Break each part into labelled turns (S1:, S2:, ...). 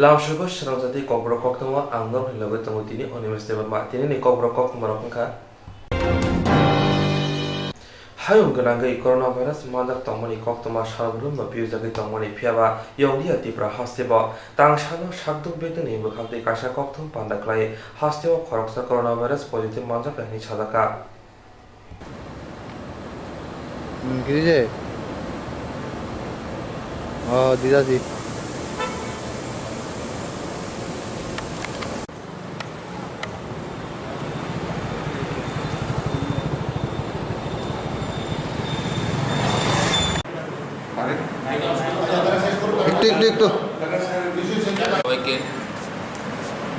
S1: Langshugo Swrangchati Kokborok Koktwma Angno Hilago Tini University Martini Kokborok Kokborok Hayung Gananga coronavirus Mandak Tomoni Koktwma Shalbrum Abusagi Tomoni Piava Yondia Tipra Hasteba Tang Shano Shakdu Betani Bukati Kasha Koktum Pandaklai Hasteva Koroksa coronavirus positive Manjak and Chadaka.
S2: Gide. Oh, Didazi. একটু
S3: সবাইকে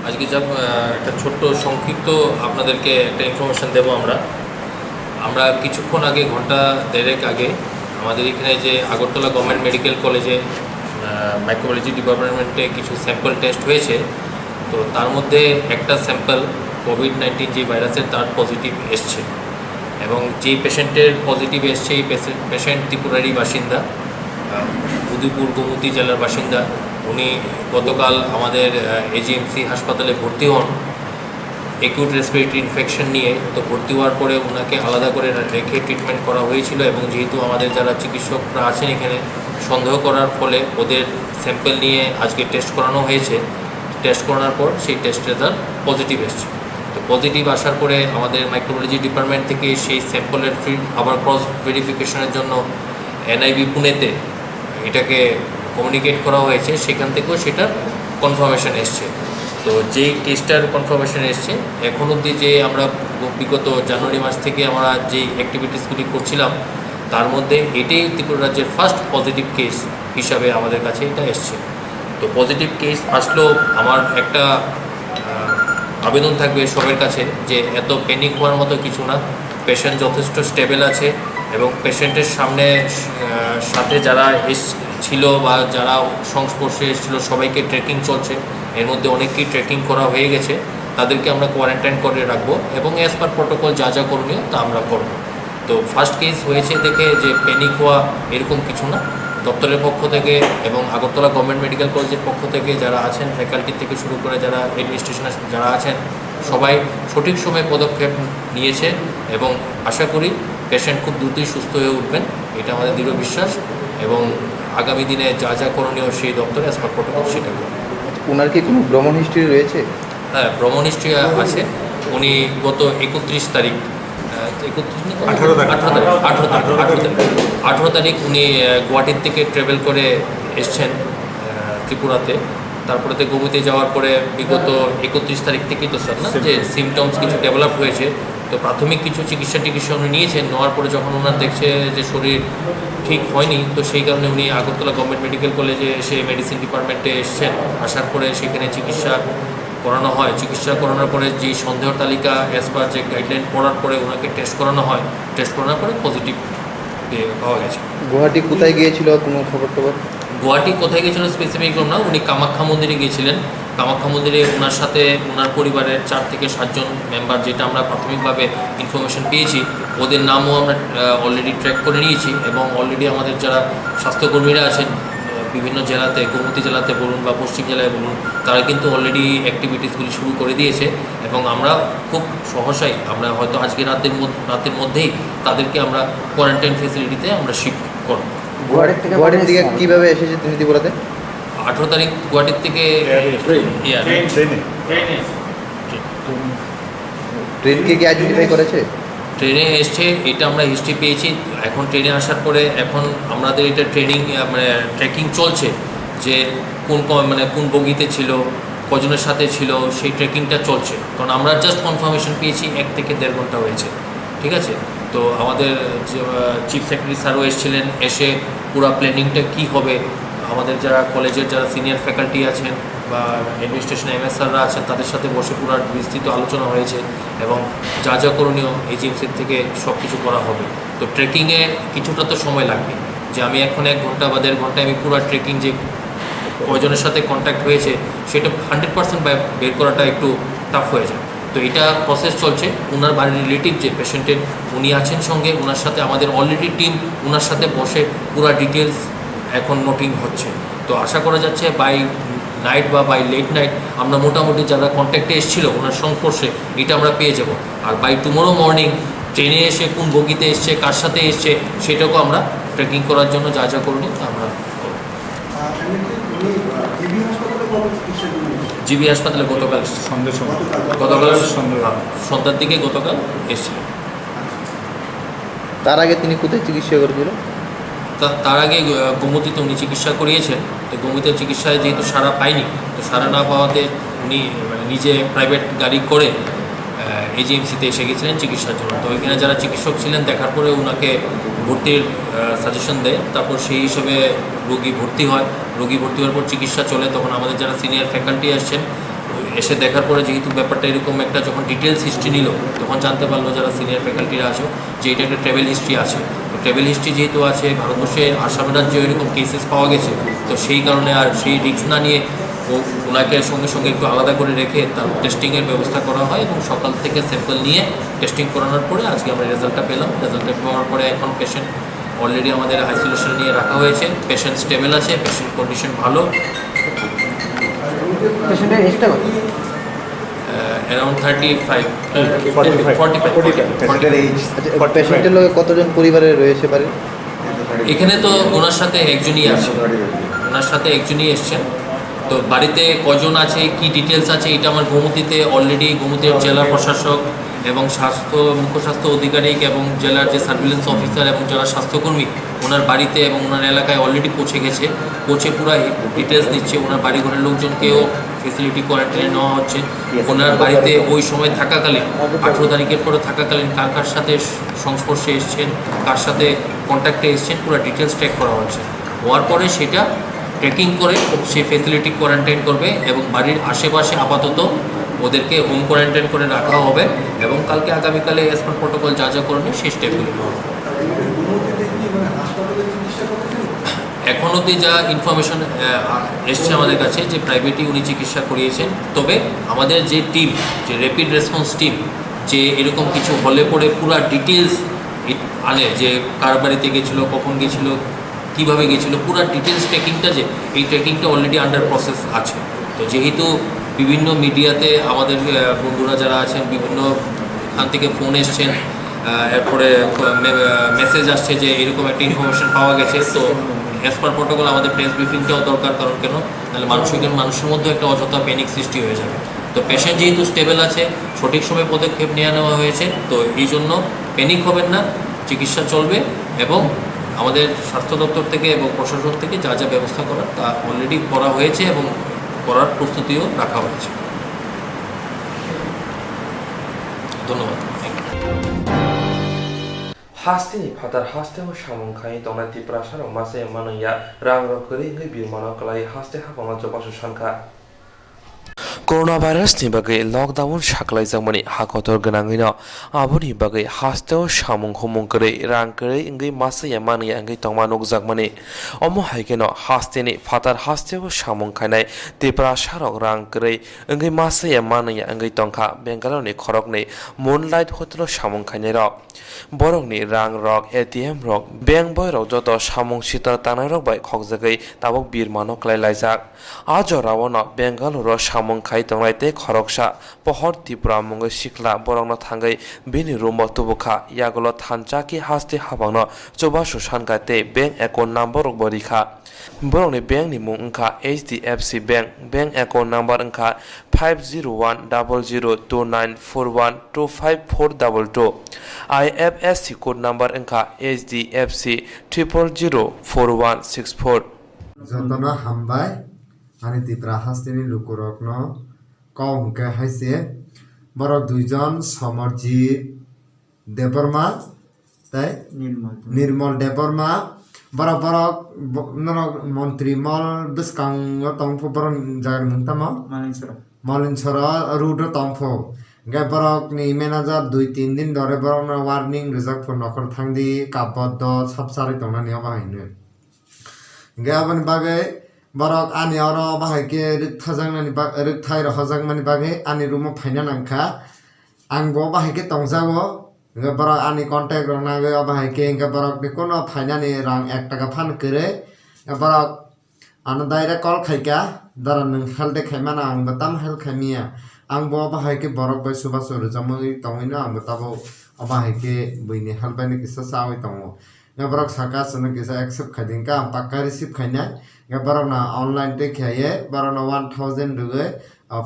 S3: আজকে যা একটা ছোট্ট সংক্ষিপ্ত আপনাদেরকে একটা information দেবো। আমরা কিছুক্ষণ আগে ঘন্টা দেড়েক আগে আমাদের এখানে যে আগরতলা গভর্নমেন্ট মেডিকেল কলেজে মাইক্রোবায়োলজি ডিপার্টমেন্টে কিছু স্যাম্পল টেস্ট হয়েছে। তো তার মধ্যে একটা স্যাম্পল কোভিড-19 যে ভাইরাসের তার পজিটিভ এসছে এবং যেই পেশেন্টের পজিটিভ এসছে এই পেশেন্ট ত্রিপুরারই বাসিন্দা, উদয়পুর গোমতী জেলার বাসিন্দা। উনি গতকাল আমাদের এজিএমসি হাসপাতালে ভর্তি হন অ্যাকিউট রেসপিরেটরি ইনফেকশন নিয়ে। তো ভর্তি হওয়ার পরে ওনাকে আলাদা করে রেখে ট্রিটমেন্ট করা হয়েছিল এবং যেহেতু আমাদের যারা চিকিৎসকরা আছেন এখানে সন্দেহ করার ফলে ওদের স্যাম্পল নিয়ে আজকে টেস্ট করানো হয়েছে। টেস্ট করানোর পর সেই টেস্ট রেজাল্ট পজিটিভ এসছে। তো পজিটিভ আসার পরে আমাদের মাইক্রোবায়োলজি ডিপার্টমেন্ট থেকে সেই স্যাম্পলের আবার ক্রস ভেরিফিকেশনের জন্য এনআইবি পুনেতে এটাকে কমিউনিকেট করা হয়েছে, সেখান থেকেও সেটার কনফার্মেশন এসছে। তো যেই কেসটার কনফার্মেশন এসছে এখন অবধি যে আমরা বিগত জানুয়ারি মাস থেকে আমরা যেই অ্যাক্টিভিটিসগুলি করছিলাম তার মধ্যে এটাই ত্রিপুরা রাজ্যের ফার্স্ট পজিটিভ কেস হিসাবে আমাদের কাছে এটা এসছে। তো পজিটিভ কেস আসলেও আমার একটা আবেদন থাকবে সবার কাছে যে এত প্যানিক হওয়ার মতো কিছু না। পেশেন্ট যথেষ্ট স্টেবল আছে এবং পেশেন্টের সাথে যারা ছিল বা যারা সংস্পর্শে এসেছিলো সবাইকে ট্রেকিং চলছে। এর মধ্যে অনেককেই ট্রেকিং করা হয়ে গেছে, তাদেরকে আমরা কোয়ারেন্টাইন করে রাখবো এবং অ্যাজ পার প্রোটোকল যা যা করণীয় তা আমরা করব। তো ফার্স্ট কেস হয়েছে দেখে যে প্যানিক হওয়া এরকম কিছু না। দপ্তরের পক্ষ থেকে এবং আগরতলা গভর্নমেন্ট মেডিকেল কলেজের পক্ষ থেকে যারা আছেন, ফ্যাকাল্টি থেকে শুরু করে যারা অ্যাডমিনিস্ট্রেশনে যারা আছেন সবাই সঠিক সময়ে পদক্ষেপ নিয়েছে এবং আশা করি পেশেন্ট খুব দ্রুতই সুস্থ হয়ে উঠবেন, এটা আমাদের দৃঢ় বিশ্বাস। এবং আগামী দিনে যা যা করণীয় সেই দপ্তরে অ্যাজ পার প্রোটোকল সেটা করবে।
S2: ওনার কি কোনো ভ্রমণ হিস্ট্রি রয়েছে?
S3: হ্যাঁ, ভ্রমণ হিস্ট্রি আছে। উনি গত 31 তারিখ 18 তারিখ উনি গুয়াহাটির থেকে ট্রাভেল করে এসছেন ত্রিপুরাতে। তারপরে গোমতীতে যাওয়ার পরে বিগত 31 তারিখ থেকেই তো স্যার না যে সিমটমস কিছু ডেভেলপ হয়েছে। তো প্রাথমিক কিছু চিকিৎসা উনি নিয়েছেন। নেওয়ার পরে যখন ওনার দেখছে যে শরীর ঠিক হয়নি, তো সেই কারণে উনি আগরতলা গভর্নমেন্ট মেডিকেল কলেজে এসে মেডিসিন ডিপার্টমেন্টে এসছেন। আসার পরে সেখানে চিকিৎসা করানো হয়। চিকিৎসা করানোর পরে যে সন্দেহ তালিকা অ্যাজ পার যে গাইডলাইন পড়ার পরে ওনাকে টেস্ট করানো হয়। টেস্ট করানোর পরে পজিটিভ পাওয়া গেছে।
S2: গুয়াহাটি কোথায় গিয়েছিল কোনো খবর?
S3: গুয়াহাটি কোথায় গিয়েছিল স্পেসিফিক না, উনি কামাখ্যা মন্দিরে গিয়েছিলেন। কামাখ্যা মন্দিরে ওনার সাথে ওনার পরিবারের 4 থেকে 7 জন মেম্বার, যেটা আমরা প্রাথমিকভাবে ইনফরমেশন পেয়েছি, ওদের নামও আমরা অলরেডি ট্র্যাক করে নিয়েছি এবং অলরেডি আমাদের যারা স্বাস্থ্যকর্মীরা আছেন বিভিন্ন জেলাতে, গোমতী জেলাতে বলুন বা পশ্চিম জেলায় বলুন, তারা কিন্তু অলরেডি অ্যাক্টিভিটিসগুলি শুরু করে দিয়েছে এবং আমরা খুব সহসাই আমরা হয়তো আজকে রাতের মধ্যেই তাদেরকে আমরা কোয়ারেন্টাইন ফেসিলিটিতে আমরা শিফট করব।
S2: গুয়াহাটির থেকে কীভাবে এসেছে তুমি ত্রিপুরাতে?
S3: 18 তারিখ গুয়াহাটির থেকে
S2: ট্রেনকে কি আইডেন্টিফাই করেছে?
S3: ট্রেনে এসছে, এটা আমরা হিস্ট্রি পেয়েছি। এখন ট্রেনে আসার পরে এখন আমাদের এটা ট্রেকিং চলছে যে কোন বগিতে ছিল, কজনের সাথে ছিল, সেই ট্রেকিংটা চলছে। কারণ আমরা জাস্ট কনফার্মেশন পেয়েছি 1 থেকে 1.5 ঘন্টা হয়েছে, ঠিক আছে। তো আমাদের চিফ সেক্রেটারি স্যারও এসেছিলেন, এসে পুরো প্ল্যানিংটা কী হবে, আমাদের যারা কলেজের যারা সিনিয়র ফ্যাকাল্টি আছেন বা অ্যাডমিনিস্ট্রেশন এমএসআররা আছেন তাদের সাথে বসে পুরো বিস্তৃত আলোচনা হয়েছে এবং যা যা করণীয় এজেন্সির থেকে সব কিছু করা হবে। তো ট্রেকিংয়ে কিছুটা তো সময় লাগবে, যে আমি এখন 1 ঘন্টা বা 1.5 ঘন্টায় আমি পুরো ট্রেকিং যে কয়জনের সাথে কন্ট্যাক্ট হয়েছে সেটা 100% বের করাটা একটু টাফ হয়ে যায়। তো এটা প্রসেস চলছে। ওনার বাড়ির রিলেটিভ যে পেশেন্টের উনি আছেন সঙ্গে, ওনার সাথে আমাদের অলরেডি টিম ওনার সাথে বসে পুরো ডিটেলস এখন নোটিং হচ্ছে। তো আশা করা যাচ্ছে বাই নাইট বা বাই লেট নাইট আমরা মোটামুটি যারা কন্ট্যাক্টে এসেছিলো ওনার সংস্পর্শে এটা আমরা পেয়ে যাব। আর বাই টুমোরো মর্নিং ট্রেনে এসে কোন বগিতে এসছে, কার সাথে এসছে, সেটাকেও আমরা ট্রেকিং করার জন্য যা যা করণীয় তা আমরা করব। জিবি হাসপাতালে গতকাল গতকাল সন্ধ্যার দিকে গতকাল এসেছিলেন।
S2: তার আগে তিনি কোথায় চিকিৎসা করেছিল?
S3: তার আগে গোমতীতে উনি চিকিৎসা করিয়েছেন। তো গোমতীর চিকিৎসায় যেহেতু সাড়া পায়নি, তো সাড়া না পাওয়াতে উনি নিজে প্রাইভেট গাড়ি করে এজিএমসিতে এসে গেছিলেন চিকিৎসার জন্য। তো ওইখানে যারা চিকিৎসক ছিলেন দেখার পরে ওনাকে ভর্তির সাজেশন দেয়। তারপর সেই হিসেবে রোগী ভর্তি হয়। রোগী ভর্তি হওয়ার পর চিকিৎসা চলে। তখন আমাদের যারা সিনিয়র ফ্যাকাল্টি আসছেন এসে দেখার পরে যেহেতু ব্যাপারটা এরকম একটা যখন ডিটেলস হিস্ট্রি নিল তখন জানতে পারলো যারা সিনিয়র ফ্যাকাল্টিরা আছে যে এটা একটা ট্রাভেল হিস্ট্রি আছে। তো ট্রাভেল হিস্ট্রি যেহেতু আছে, ভারতবর্ষে আসাম রাজ্যে এরকম কেসেস পাওয়া গেছে, তো সেই কারণে আর সেই রিস্ক না নিয়ে ওনাকে সঙ্গে সঙ্গে একটু আলাদা করে রেখে তার টেস্টিংয়ের ব্যবস্থা করা হয় এবং সকাল থেকে স্যাম্পল নিয়ে টেস্টিং করানোর পরে আজকে আমরা রেজাল্টটা পেলাম। রেজাল্টটা পাওয়ার পরে এখন পেশেন্ট অলরেডি আমাদের আইসোলেশনে নিয়ে রাখা হয়েছে। পেশেন্ট স্টেবল আছে, পেশেন্ট কন্ডিশন ভালো।
S4: পেশেন্টের এজটা কত?
S3: অ্যারাউন্ড 35
S2: পেশেন্টের লোক কতজন পরিবারে রয়েছে বাড়ির?
S3: এখানে তো ওনার সাথে একজনই আছে, ওনার সাথে একজনই এসছেন। তো বাড়িতে কজন আছে, কি ডিটেলস আছে, এটা আমার গোমতীতে অলরেডি গোমতীর জেলা প্রশাসক এবং মুখ্য স্বাস্থ্য আধিকারিক এবং জেলার যে সার্ভিলেন্স অফিসার এবং যারা স্বাস্থ্যকর্মী ওনার বাড়িতে এবং ওনার এলাকায় অলরেডি পৌঁছে গেছে। পৌঁছে পুরো ডিটেলস দিচ্ছে। ওনার বাড়ি ঘরের লোকজনকেও ফেসিলিটি কোয়ারেন্টাইনে নেওয়া হচ্ছে। ওনার বাড়িতে ওই সময় থাকাকালীন 18 তারিখের পরে থাকাকালীন কার কার সাথে সংস্পর্শে এসছেন, কার সাথে কন্ট্যাক্টে এসছেন, পুরো ডিটেলস ট্র্যাক করা হচ্ছে। হওয়ার পরে সেটা ট্রেকিং করে সে ফেসিলিটি কোয়ারেন্টাইন করবে এবং বাড়ির আশেপাশে আপাতত ওদেরকে হোম কোয়ারেন্টাইন করে রাখা হবে এবং কালকে আগামীকালে অ্যাজ পার প্রোটোকল যা যা করণীয় সেই স্টেপগুলো নেওয়া হবে। এখন অবধি যা ইনফরমেশন এসছে আমাদের কাছে যে প্রাইভেটই উনি চিকিৎসা করিয়েছেন। তবে আমাদের যে টিম, যে র্যাপিড রেসপন্স টিম, যে এরকম কিছু হলে পরে পুরো ডিটেলস আনে, যে কার বাড়িতে গেছিলো, কখন গেছিলো, কীভাবে গেছিলো, পুরো ডিটেলস ট্রেকিংটা, যে এই ট্রেকিংটা অলরেডি আন্ডার প্রসেস আছে। তো যেহেতু বিভিন্ন মিডিয়াতে আমাদের বন্ধুরা যারা আছেন বিভিন্ন এখান থেকে ফোন এসছেন, এরপরে মেসেজ আসছে যে এরকম একটা ইনফরমেশন পাওয়া গেছে, তো অ্যাজ পার প্রোটোকল আমাদের প্রেস ব্রিফিংটাও দরকার। কারণ কেন, তাহলে মানুষের মধ্যে একটা অযথা প্যানিক সৃষ্টি হয়ে যাবে। তো পেশেন্ট যেহেতু স্টেবল আছে, সঠিক সময় পদক্ষেপ নেওয়া হয়েছে, তো এই জন্য প্যানিক হবেন না, চিকিৎসা চলবে এবং আমাদের স্বাস্থ্য দপ্তর থেকে এবং প্রশাসন থেকে যা যা ব্যবস্থা করার তা অলরেডি করা হয়েছে এবং করার প্রস্তুতিও রাখা হয়েছে। ধন্যবাদ।
S1: Hastini Patar Haste Shamunkai Donati Prasha Mase Manaya Rang Rokuri Birmanoklai Haste Havana Jobashu Shanka corona ভাইরাসनि बागै लकडाउन साख्लायजांमानि हाखतर गोनाङैनो आबुनि बागै हास्तेव सामुं हुमुंकरै रांकरै इंगै मासैया मानैया इंगै तंमा नुकजाकमानि अमो हाइकेनो हास्तेनि फातार हास्तेव सामुं खायनाय तिप्रा सारक रांकरै इंगै मासैया मानैया इंगै तंखा बेंगालरनि खरकनि मुनलाइट होटेल सामुं खायनाय रक बरकनि रां रक एटीएम रक बेंक बय रक जत सामुं सितर तानाय रक बाय खकजागै ताबक बिरमानो क्लायलायजाक आजो रावनो बेंगालुर सामुं खाय तंलायते खरकसा पहर त्रिपुरा मुंगै सिख्ला बरंनो थांगै बिनि रुमो तुबुखा यागलो थानचाकी हास्ते हाबांनो चौबासु सानगाते बेंक एकाउन्ट नम्बर बरिखा बरंनि बेंकनि मुं अंखा HDFC बेंक एकाउन्ट नम्बर अंखा 5010029412542 IFSC कोड नम्बर अंखा HDFC 0004164
S5: যতনা হামবাই আনি তিপ্রা হাস্তিনি লুকুরকন কমকে হাইছে বড় দুইজন সমরজিৎ দেববর্মা তাই নির্মল দেববর্মা বড় বড় মন্ত্রী মল বিস্কাং তংফ বড় জায়গার মুন্তাম মলিনছর রুড তংফ গে বরকনি ম্যানেজার 2-3 দিন ধরে বড় ওয়ার্নিং রিজার্ভ ফর নখর থাংদি কাবদ্দ সবসারি তংনানি বাহাইনো গে আবন বাগে বরক আনি আর বাহাইকে রিকথাই রহজাংমানি বাগে আনি রুমো ফাইনা নাংখা আংবো বাহাইকে তংজাগো বরক আনি কন্ট্যাক্ট রনাগে বাহাইকে বরক কোনো ফাইনানি রাং 1 টাকা ফান করে বরক Ano daira call khaika daran nung helde khaimana ang batam hel khaimia ang bo bahai ke borok bai suba suru jamui tongina ang batabo bahai ke buini halbani kisa sawi tongo ya borok saka sunu kisa accept khadin ka ang pakka receive khaina ya borok na online te khaye borok na 1000 ruge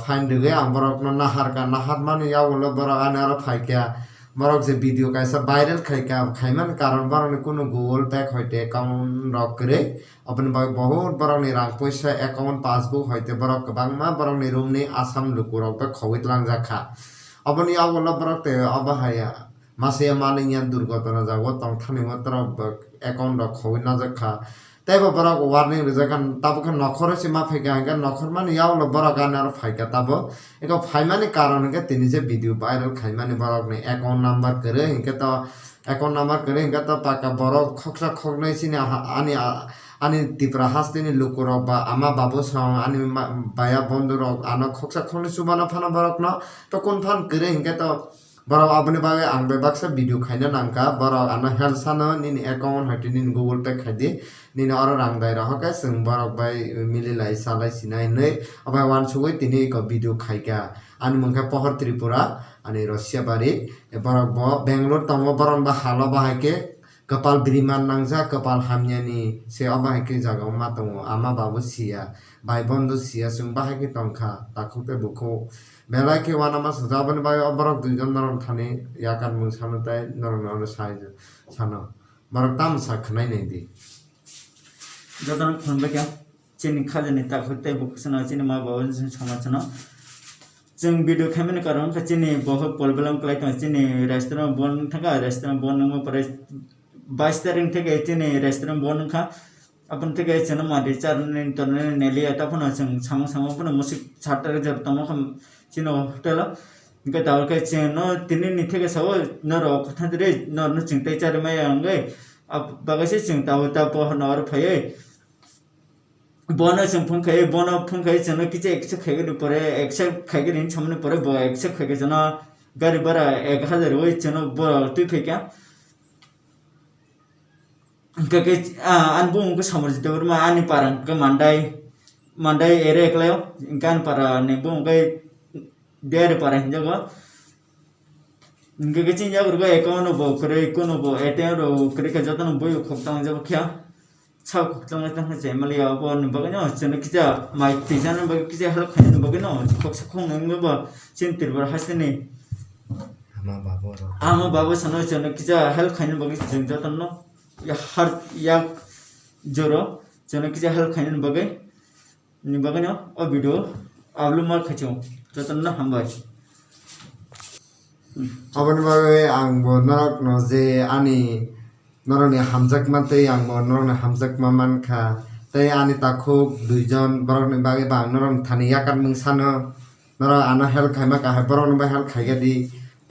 S5: fine ruge ang borok na nahar mani ya ulo borok anaro phaikya borok je video kaisa viral khaika khaiman karon borok ni kuno google pay hoite account rok kre अपन बहुत बरक नि रां पैसा account passbook होइते बरक गोबांमा बरक नि room नि आसाम लुकुरक बे खवित लांजाखा अपन याव गल बरक ते अब हाया मासे माने या दुर्घटना जागो तंग थानि मात्र अकाउंट रक खवित ना जाखा तैबो बरक वार्निंग रिजाखान ताबो खन नखर से मा फैगा हंगा नखर माने याव ल बरक आनार फाइका ताबो एको फाइमाने कारण के तिनि जे वीडियो वायरल खाइमाने बरक नि अकाउंट नंबर करे हिंके त अकाउंट नंबर करे हिंगा त पाका बरक खक्सा खगनै सिने ani tipra hastini lukurok ba ama babu song ani baya bondurok ana khoksa khoni subana phana borok no to kon phan kre hingke to borok aboni bage ang be baksa video khaina nangka borok ana hel sana nini account hati nini google pay khadi nini oro rang dai raha ka sung borok bai mili lai salai sinai nei abai wan sugoi tini ko video khaika ani mongka pohor tripura ani russia bari borok bo bangalore tongo borok ba hala bahake kapal biriman nangja kapal hamnyani se abah ke jaga ma tongo ama babu sia bai bondo sia sung bah ke tongkha takute buko bela ke wana ma sajaban bai abarok duijon naron thani yakan mung sanu tai naron sai sano barak tam sa khnai nei di
S4: jodan khunba kya chini khajani takute buko sana chini ma babu samachana जों video खामने कारण चीनी बहुत problem कलाई तो चीनी restaurant बंद था restaurant बंद में पर 22 तारीख থেকে चीनी रेस्टोरेंट बंद खा अपन থেকে चेन मादि चारने तने नेली आता फन जों सामो फन मुसिक छाटर जर तम खम चिनो होटल इनका दावर के चेन तिनि नि থেকে सब न रो कथा रे न चिंते चार मै अंगे अब बगसे चिंता होता प नर फये बोना जों फन खाय बोना फन खाय चेन किचे 100 खायगे परे 100 खायगे नि सामने परे 100 खायगे जना गाड़ी भाड़ा 1000 होय चेन ब तुइ फेक्या कके अनबुं को समझ देवर मा आनी पारं के मंडाई एरे एकलायो इनकान पारा ने बुं के देर पारा जगह इनके चिन जगर को अकाउंट बो करे कोनो बो एटीएम रो करे के जतन बो खोक्तां जब क्या छा खोक्तां तंग जे मलिया बो न बगनो चन किजा माइ तिजान बग किजा हल खाइन बगनो खोक्सा खों नंग बो चिन तिरबर हसने आमा बाबू सनो चन किजा हल खाइन बग जों जतन न या हर या जोरो चने किजा हेल्प खाइन बगे नि बगे न ओ वीडियो आबलु मार खचौ जतन न हमबाय
S5: aboni bage ang bo narak no je ani narani hamjak mate ang bo narani hamjak maman kha tei ani takhuk duijon borok ni bage bang naron thani yakan mung sano nara ana help khaima ka borok ni ba help khaiga di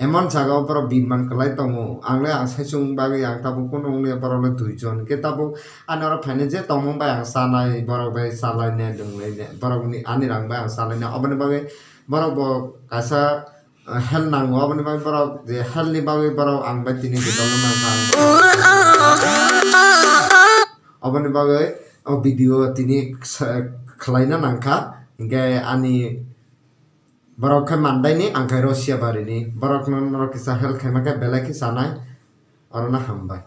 S5: এমন জায়গাও পর বিমান কলাই তমো আংলে আং সাইসুং বাগে আং তাবো কোনো নে বরলে দুইজন কে তাবো আনার ফাইনে যে তমো বাই আং সানাই বরক বাই সালাই নে দংলাই নে বরক নি আনি রাং বাই আং সালাই নে অবনে বাগে বরক ব কাসা হেল নাঙ্গো অবনে বাগে বরক যে হেল নি বাগে বরক আং বাই তিনি বিতল না কাং অবনে বাগে ও ভিডিও তিনি খলাইনা নাংখা ইনকে আনি borok khai mandai ni angkai Russia bari ni borok non borok kisa hel khai maka bela ki sanai orona hambai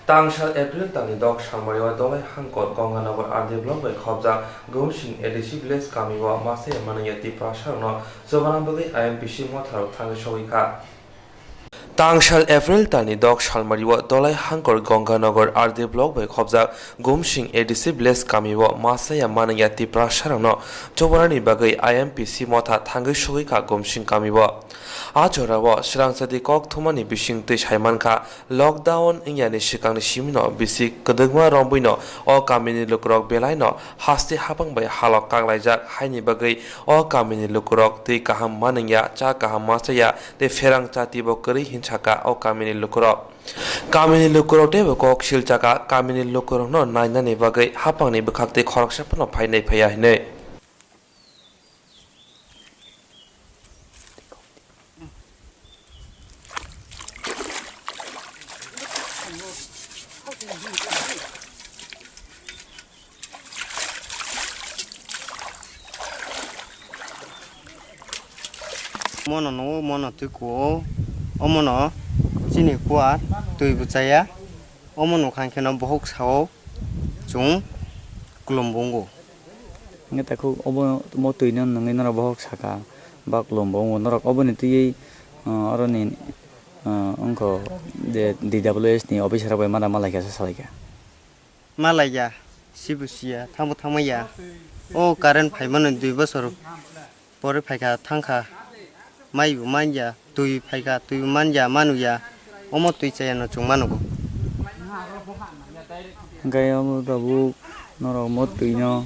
S1: तांगशाल एप्रिल तांनि दक सामरिवा दलाय हांकत गंगानगर आरडि ब्लक बै खबजा गौसिन एडिसि भिलेज गामिवा मासे मानयति प्रासारनो जबानाबगै आईएमपीसी मथाराव थांगै सौइखा तांगशाल एप्रिल तानि दक सालमारिवा दलाय हांकर गंगानगर आरडि ब्लक बै खबजा गमसिं एडिसि भिलेज गामिवा मासेया मानयति प्रासारनो जबानानि बागै आईएमपीसी मथा थांगै सौइखा गमसिं गामिवा आजराव Swrangchati Koktwmani bisingtwi saimankha lockdown ingani sikangni simino bisik kdegma rombuino o kamini lukrok belaino haste hapangbai halok kaklaijak haini bagui o kamini lukrok twi kaham maningya cha kaham masaya te Swrangchati bo kwrwi hinsaka o kamini lukrok kamini lukrok tebo kok silchaka kamini lukrok no nainani bagui hapangni bwkhakti khoroksapno phainai phaya hinai
S6: món nó món nó tươi cổ món nó chỉ này qua tươi bự cháy á món nó khang khi nó bốc sáu chúng cùng bông gỗ
S7: nghe ta khu một tùy nó nghe nó bốc saka bạc lồng bông nó có bên tùy ở này ông có để DWS này officer apa mana Malaysia sasalika
S6: Malaysia Sibusia thang maya oh karen phải mana 2 bosor pore phải ka thangkha mai bu manja tui phải ka tui manja manuya omo tui chaya no chung manugo
S7: cái ông babu nó một tùy nó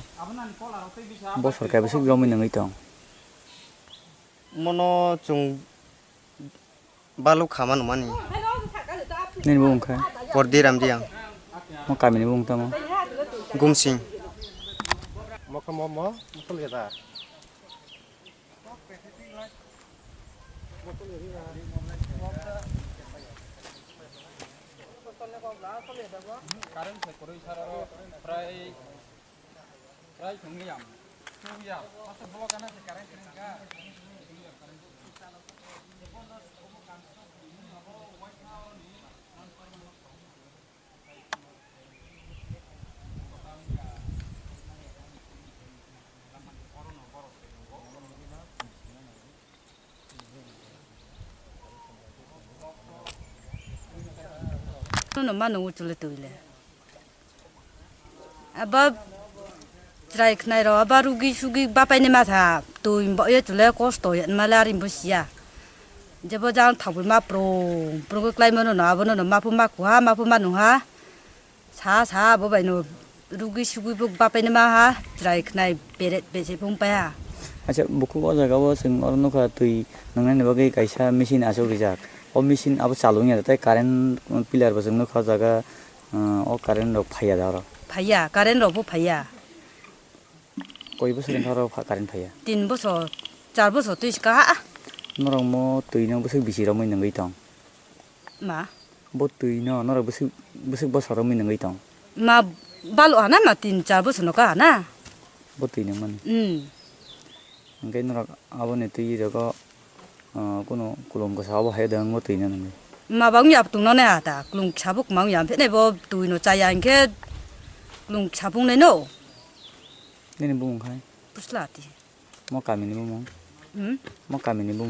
S7: boss phải cái bớt lo mình nâng itong
S6: mono chung balu khaman mani
S7: nên buông khai
S6: pordi ram diang
S7: mau kami ni buông tamo
S6: gumsing
S5: mo lihat
S8: nó mà nó chụp lấy tuổi lên, bà trai này rồi bà rugi bà phải nên mà thà tuổi bao nhiêu chụp lấy cost tuổi mà là rim bớt xia, giờ bây giờ thằng mà pro cái cái mà nó mà phụ mà quá mà phụ mà nó ha, sa bà bây nó rugi bà phải nên mà ha trai này bể phong bay ha.
S7: acha buku ko jaga bo sing orno ka tui nangai ne bagai kaisa machine aso rijak o machine abo chalungya tai current pillar bo jeng no kha jaga o current rok phaya daro
S8: phaya current rok bo phaya
S7: koi bo sing tharo current phaya
S8: 3 bosor 4 bosor tui ka
S7: norong mo tui no busuk bisi romoi nangai tong
S8: mà
S7: bo tui no nor busuk bo soromoi nangai tong
S8: mà balu ana mà 3-4 bosor no ka na
S7: bo tui no man cái nó abo ne tui jaga kono kulom ko sawo hai dang mo tui no nangai
S8: mà bóng nhập tụi nó này à ta lùng sabuk mang nhập thế này bo tụi nó chạy anh cái lùng sabuk này nó
S7: ne buông khai
S8: puslati
S7: mo kami ni mo mo kami ni mo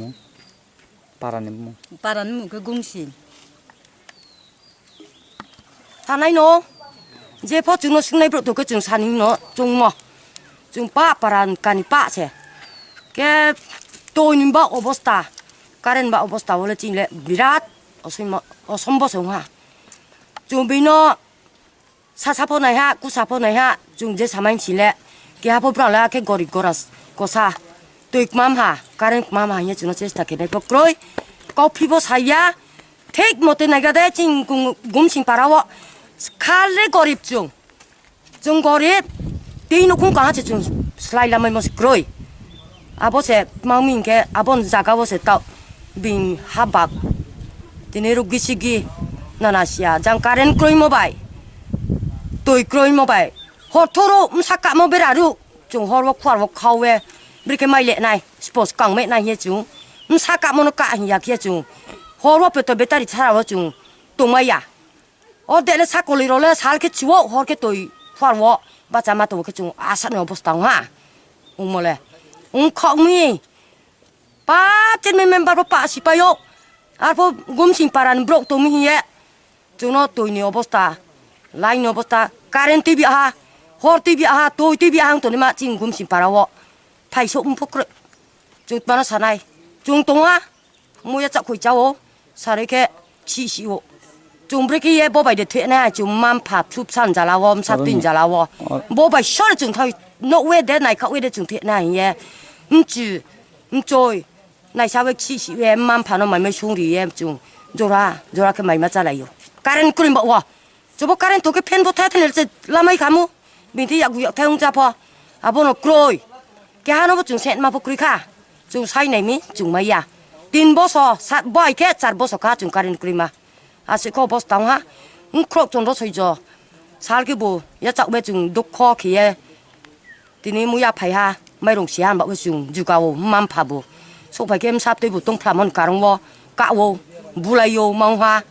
S7: para ni mo
S8: paran mu cái gung xin
S9: thằng này nó dễ phô chúng nó sinh này bự cái chúng sản nó chúng mà chúng ba paran cani ba chứ cái tôi nín bảo obosta karen bảo obosta wala chính lệ birat ở sông bờ sông ha chúng bên nó sapo này ha cú sapo này ha chúng dễ sắm anh chỉ lệ cái hapo bra là cái gori goras kosa tôi mam ha karen mam ha nhớ chúng nó chết cái này bọc rồi có pivo saya take một tên này cái đấy chính cùng gum xin parawa 칼레 거립 중 거립 뒤는 공간하지 좀 슬라이라면 뭐 그로이 아버지 마음인 게 아본 자가버세 따빈 하박 디네로 기시기 나나시아 장가렌 그로이 모바이 또이 그로이 모바이 호토로 사까 모베라루 좀 허로 쿠아로 카웨 이렇게 마일레 나이 스포츠 강매 나이 해중 사까 모노까 이야기 해중 허로 뼈도 배터리 차라워 중 동마야 어데레 사콜리로레 살게 치워 허게 또이 파워 바자마 또 그중 아산을 보스당하 옹몰레 옹콩미 빠진 멤버 빠시빠요 아포 곰신 파란 브록 또미에 주노 또이니 오보스타 라인 오보스타 카렌 TV 하 허 TV 하 또이 TV 하 또니마 진 곰신 파라워 파이소 음포크르 주바나 사나이 중동아 뭐야 잡고 있자오 사르게 치시오 chúng bữa kia bố bài để thuê này chúng mang phạt chụp sản giả lao om sát tin giả lao bố bài sót chúng thôi nỗ quê để này khâu quê để chúng thuê này nhé chứ trôi này sao vậy chỉ em mang phạt nó mày mới xuống đi em chúng rồi cái mày mà ra lại rồi karen kêu bảo wa cho bố karen tôi cái pen bố thay thế này làm mấy kamu bình thì giặc theo ông cha po à bố nó cười cái nó bố chúng sẽ mà bố cười cả chúng sai này mi chúng mày à tin bố so sát boy cái sát bố so cả chúng karen cười mà 아시코 보스당하 크롭 정도 소이죠 살기부 야짝배 중 녹코 기에 디니 무야 파이하 마이롱 시한 바고 중 주가오 만파부 sok phải kem sap tôi bút tông thảm hơn cả rong wo cả wo bu lại yo mong hoa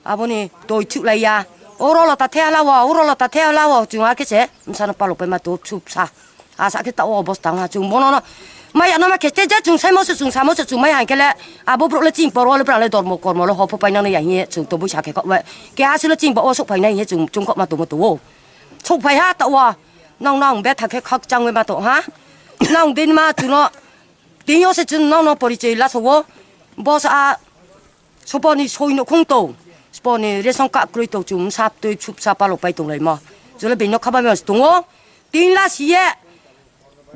S9: abo ni tôi chịu lại ya oro là ta theo lao wa oro là ta theo lao wa chúng ai cái chế sao nó palo phải mà tôi chụp sa sao cái tao boss tang ha chúng bono nó mày nó mà cái chế chúng sai mất chúng sai mất chúng mày hàng cái lẽ abo bro là chim bro là bro là đòn một con mà nó họp phải năng này vậy chúng tôi bữa sáng cái cọ vậy cái asi là chim bro sok phải này chúng cọ mà tụi sok phải ha tao wa nong bé thằng cái khắc trăng với mà tụi ha nong đến mà chúng nó tiếng nhau sẽ chúng nó bồi chơi lá số boss à số bọn này sôi nó không tổ bọn này để xong cả cái tổ chúng sắp tôi chụp sắp bao bay tổ này mà rồi là bên nó khắp bao tổ ngô tiếng lá xí ấy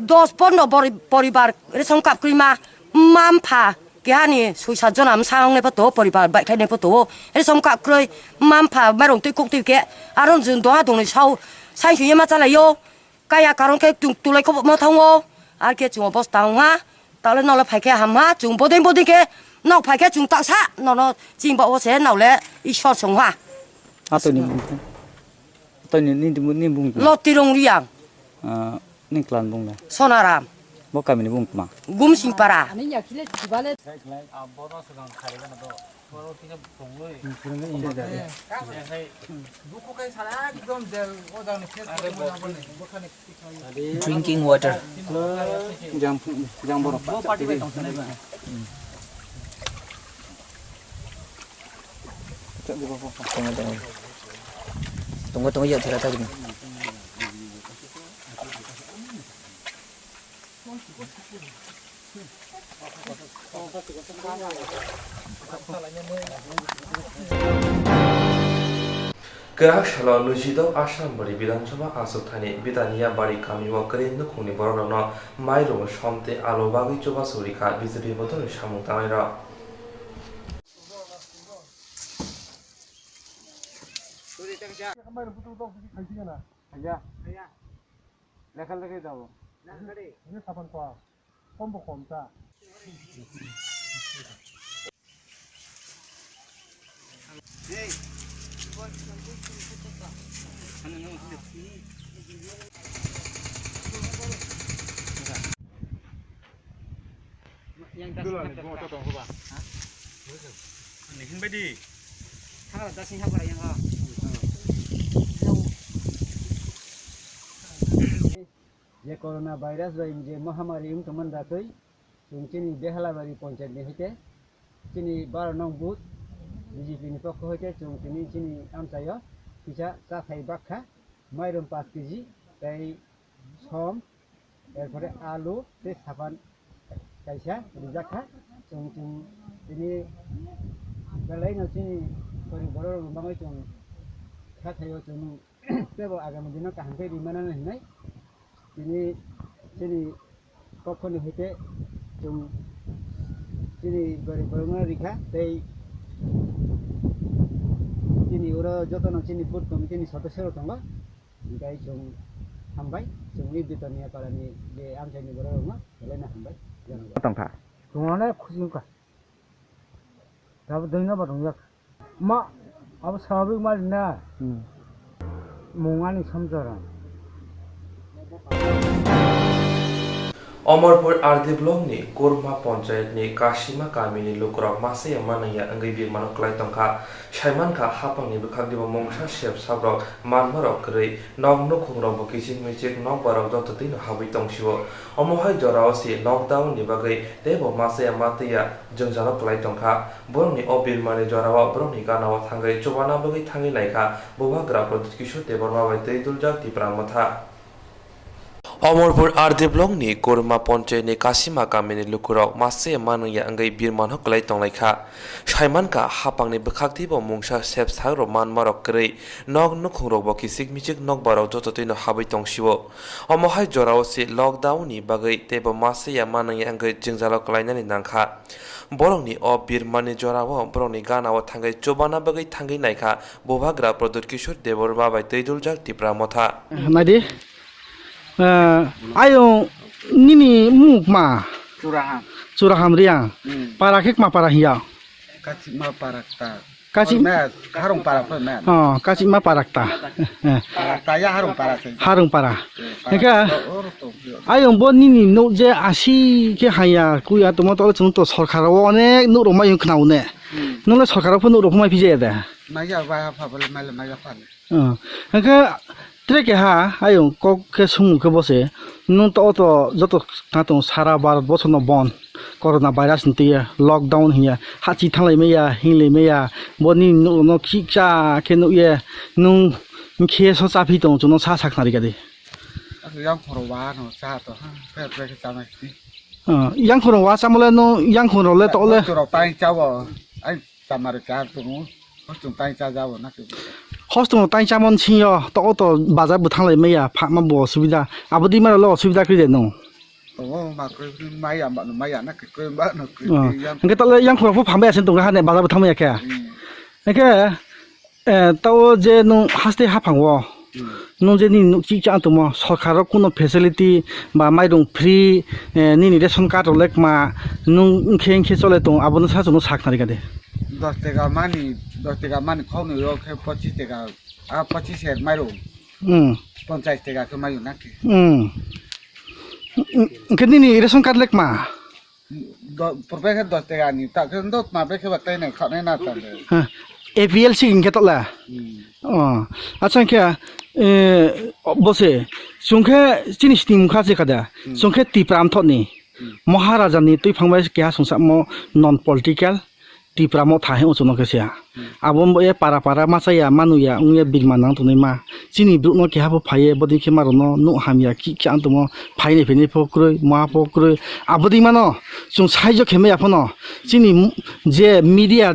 S9: dos bọn nó bồi bar để xong cả cái mà mam pha cái này sôi sát cho làm sao này bắt tổ bồi bar bay thay này bắt tổ để xong cả cái mam pha mấy đồng tôi cũng tiêu cái à rồi chúng tôi tổ này sau sai chuyện mà trả lại yo cái à cái cái tụi lại không mà thông ô à cái chúng boss tao ha tao lên nó là phải cái hàm ha chúng bố đến cái nó phải cái chúng tạo sát nó chim bảo sẽ nào lẽ ít cho sống hoa
S7: tôi ni bung
S9: lót ti rong riang
S7: ni klan bung này
S9: sonaram
S7: bố kami ni bung mà
S9: gum sing para
S2: Drinking water.
S7: jang borok
S2: Tunggu yuk tidak tahu.
S1: Gerak Shalom Nujido Ashram Bari Bidansabha Asukthani Bidaniya Bari Kami wa Karen Nukhuni Borona Mairo Shomte Alobagi Choba Surika BJP Motor Shamung Tamaira
S10: जे corona virus जे महामारी उमटमन दाखै जों चिनि बेहालाबारि पन्चायतनि हयते चिनि 12 नं booth BJP नि पक्ष हयते जों चिनि आमचायो फैसा जाथाय बाखा माइरं 5 केजि ताई सम एरपरे आलु ते साफान कायसा रिजाखा जों चिनि बेलाय न चिनि परिबरो रुमाङै जों खाथायो जों बेबो आगामी दिनाव काहांखै रिमानानै होनाय चिनि कखनि हयते जों चिनि गरीबरङा रिखा तै चिनि उरा जतन चिनि बुथ कमिटिनि सदस्य दङ ओमफ्राय जों हामबाय जोंनि बितनिया पारानि जे आमचाइनि बरङा बेलायना हामबाय
S2: Tongkha.
S10: दङालाय खुसिंका दाबो दैना बादंया मा अब साबिक Marina मुङानि समजरा
S1: Omorpur Ardi Blok ni Kurma Panchayat ni Kashima Kamini Lukrok Mase Manaya Angai Bir Manok Klai Tongkha Shaiman Ka Hapang ni Bukhak Diba Mongsha Shep Sabrok Manmarok Kri Nog Nukhung Rok Bukishin Michik Nog Barok Jototin Hawi Tongshiwo Omohai Jorao si Lockdown ni Bagai Debo Mase Mataya Jungjalok Klai Tongkha Borong ni Obir Mani Jorao Borong ni Ganawa Thangai Chobana Bagai Thangi Naika Bobagra Produtkishu Debor Mawai Teiduljak Tipramotha Omorpur Ardi Blok ni Kurma Panchayat ni Kashima Kamini Lukurok Mase Manaya Angai Bir Manok Klai Tonglaika Shaiman Ka Hapang ni Bukhak Diba Mongsha Shep Sagrok Manmarok Kri Nog Nukhung Rok Bokisik Michik Nog Barok Jototin Habi Tongshiwo Omohai Jorao si Lockdown ni Bagai Debo Mase Manaya Angai Jingjalok Klai Nani Nangkha Borong ni Obir Mani Jorawo Borong ni Ganawa Thangai Chobana Bagai Thangai Naika Bobagra Produtkishur Debor Babai Teiduljak Tipramotha
S10: Madi ayo nini mukma curaham riang para kek ma para hiya Kacima parakta.
S7: Kasih
S10: Harung para pemen.
S7: oh kasih ma parakta
S10: Taya harung para sih.
S7: harung para Eka ayong bo nini no je asi ke haya kuya tomo to chung to sarkar onek no roma yung knau ne no le sarkar pho no ro phomai phije da
S10: Maya vaya pabel mele maya pan.
S7: eka trek ha ayong kok ke sumu ke bose no to joto ta to sara bharat bochor no bon corona virus nti lockdown hiya hachi thanglai meya hinglai meya boni no khikcha ke no ye nung khe so cha phi tong chuno sa saknari ga de
S10: Yang korwa no sa to ha. Pe sa mai.
S7: yang khoro wa samole no yang khoro le to le
S10: Turo tai chawo. Ai samar cha tu no. Tung tai cha jawo na ke.
S7: hosto tai chamon chi yo to bazar bu thanglai meya pha ma bo subida abudi ma lo subida kri de no
S10: Oh mà cái mày à nó cái bớt nó cái
S7: cái to le yang khoro pho phang ba sen tong ha ne bazar bu thang meya ke ke to je no haste ha phang wo no je ni no chi cha to mo sarkar kono facility ba mai dong free ni ni ration card lek ma nung kheng khe chole tong abon sa chuno saknari ga de
S10: 10 টাকা মানি খাওনি ওকে 25 টাকা 25 এর মাইরো 50 টাকা কে মাইও নাকি
S7: ke ni ni ration card lek ma
S10: Porque 10 টাকা নি তা কে দত মা বেকে বাতাই নাই খানে না তালে
S7: APL sing ke to la acha ke bose sungkhe chinis tim kha je kada sungkhe ti pram thoni maharaja ni tui phangbai ke ha sungsa mo non political ti pramo thahe uchuno ke sia abom boye para masaya manuya ungye bilmanang tuni ma chini bru no ke ha bo phaye bodi ke maro no no hamya ki kyan tumo phaine phene phokroi ma phokroi abodi mano chung saijo kheme aphono chini je media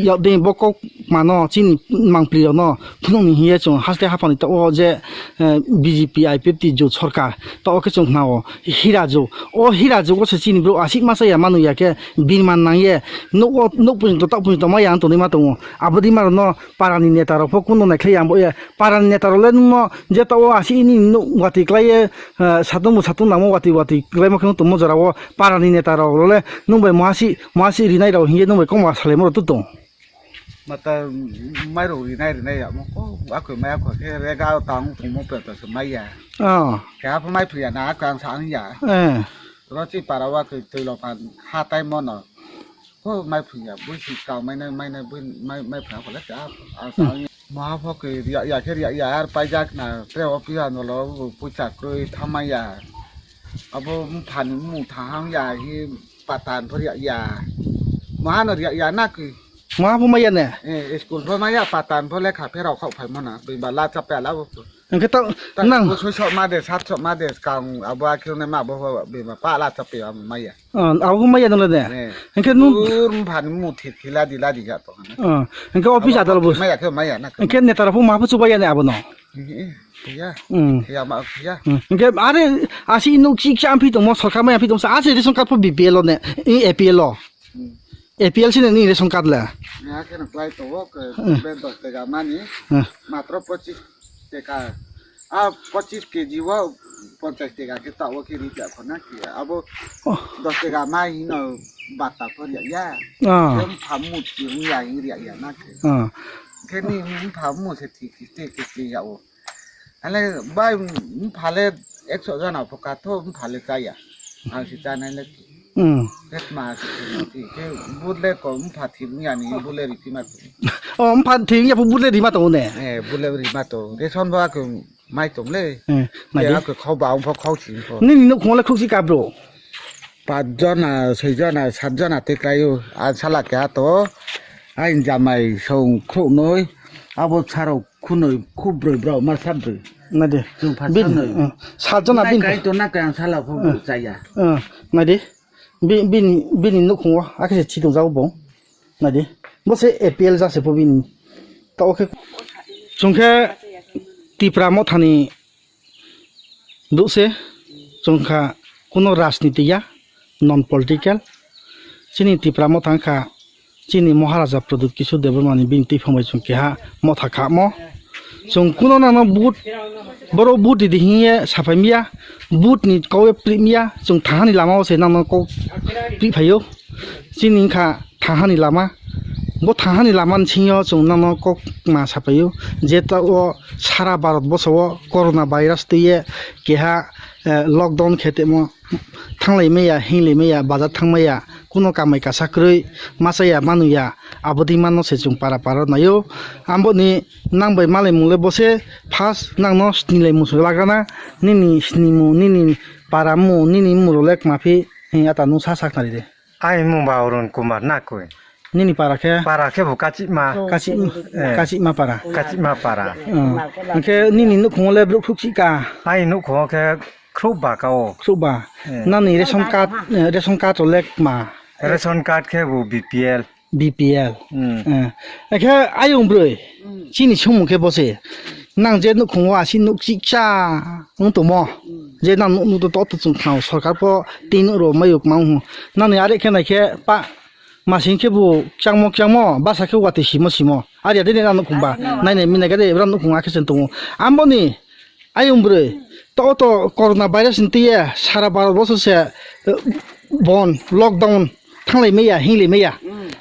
S7: ya de bokok mano chini mangpli no phunong ni hiye chung haste ha pani to je BJP IPP jo sarkar to ke chung nao hirajo ko se chini bru asik masaya manuya ke bilmanang ye no pun to to ma yang to ni ma to abodi mar no parani neta ro pho kuno na khlayam bo ye parani neta ro le no je to asi ni no wati klai satung namo wati klai ma khno to mo jara wo parani neta ro le no bai masi rinai ro hiye no bai ko ma sale mo to to
S10: mata mairo rinai ya mo ko akoi mai akoi ke rega tang fu mo pe to se mai ya ka pa mai phia na kang sa ni ya ro chi parawa ke to lo pan ha tai mo no ko mai phia bu chi ka mai na bu mai phia ko la cha a sa ni ma pho ke ya ke ya ar pai jak na tre o pia no lo pu cha kroi thamai ya abo phan mu thang ya hi patan pho ya ma no ya na ki
S7: ma pho ma ya ne
S10: school pho ma ya patan pho le kha phe ro khau phai mo na be ba la cha pe la bo
S7: ke to nang
S10: so so ma de sat so ma de kang aba kyo ne ma bo be ma pa la cha pe ma ya
S7: aw ma ya no le ne ke nu
S10: phan mu thit khila di ja to
S7: ke office atal bo
S10: ma ya na
S7: ke neta ro pho ma pho chu ba ya ne abono
S10: ya ma ya
S7: ke are asi no chi cham phi to mo sarkar ma phi to sa ase ration card pho BPL ne APL lo APL sini ni ration card la
S10: ya ke na play to ke be 10 টাকা mani matro 25 টাকা 25 kg wa 50 টাকা ke ta wa ke ri ja khona ki abo 10 টাকা mai no bata pho ya kem pham mu chi ya ya na ke ni pham mu se ti ya o ale bai phale 100 jana phoka tho phale ka ya a si ta na le Kết mà thì cái bút lê có phát thím nhà này bút lê thì mà
S7: phát thím nhà bút lê thì mà tổ nè
S10: bút lê thì mà tổ cái son ba cái mai tổng lê
S7: này
S10: cái khâu bảo phô khâu chỉ phô
S7: nên nó không là khâu gì cả bro
S10: 5 John à 6 John à 7 John à thế cái à sao là cái tổ anh nhà mày sông khâu nói à bố sao khu nơi khu bro mà sao bro
S7: này đi
S10: bin
S7: 7 John à bin
S10: cái tổ nãy cái sao là phô chạy à
S7: này đi bin nó không có à cái chỉ đồng giao bông này đi bố sẽ APL ra sẽ phô bin tao cái chúng cái tipra mo thani du se chúng kha কোনো রাজনীতিয়া non political চিনি tipra mo thangkha chini maharaja product kisu debormani binti phomai chung keha mo thakha mo chung kuno na but boro but di hiye safaimia but ni kowe primia chung thani lama se na ko pri phayo chini kha thani lama
S11: bo thangani laman chingyo chung nang kokma sapayu jeta o sara bharat boso corona virus tiye keha lockdown khete mo thanglai meya hinglai meya bazar thangmaya kuno kamai kasakrui masaya manuya abodi mano se chung para nayo amboni nangbai malai mule bose first nangno snilai musu lagana nini snimu nini paramu nini murolek mafi ata nu sa saknari de
S12: ai mu ba urun kumar na koi
S11: nini para ke
S12: bu kachi
S11: ma para ke nini nu khole bru khukchi ka
S12: ai nu kho ke khruba ka o
S11: khruba nani ration card lek ma
S12: ration card ke bu
S11: BPL ke ayung bro chini chumu ke bose nang je nu khwa si nu chi cha ung to mo je nang nu to to chung khau sarkar po tin ro mayuk mang nang ni are ke na ke pa masin ke bu changmo basa ke wati simo ari de nang nu khumba nai ne min ga de ram nu khunga ke sen to amboni ayung bro to corona virus ntiya sara bharat boso se bon lockdown thanglai meya hinglai meya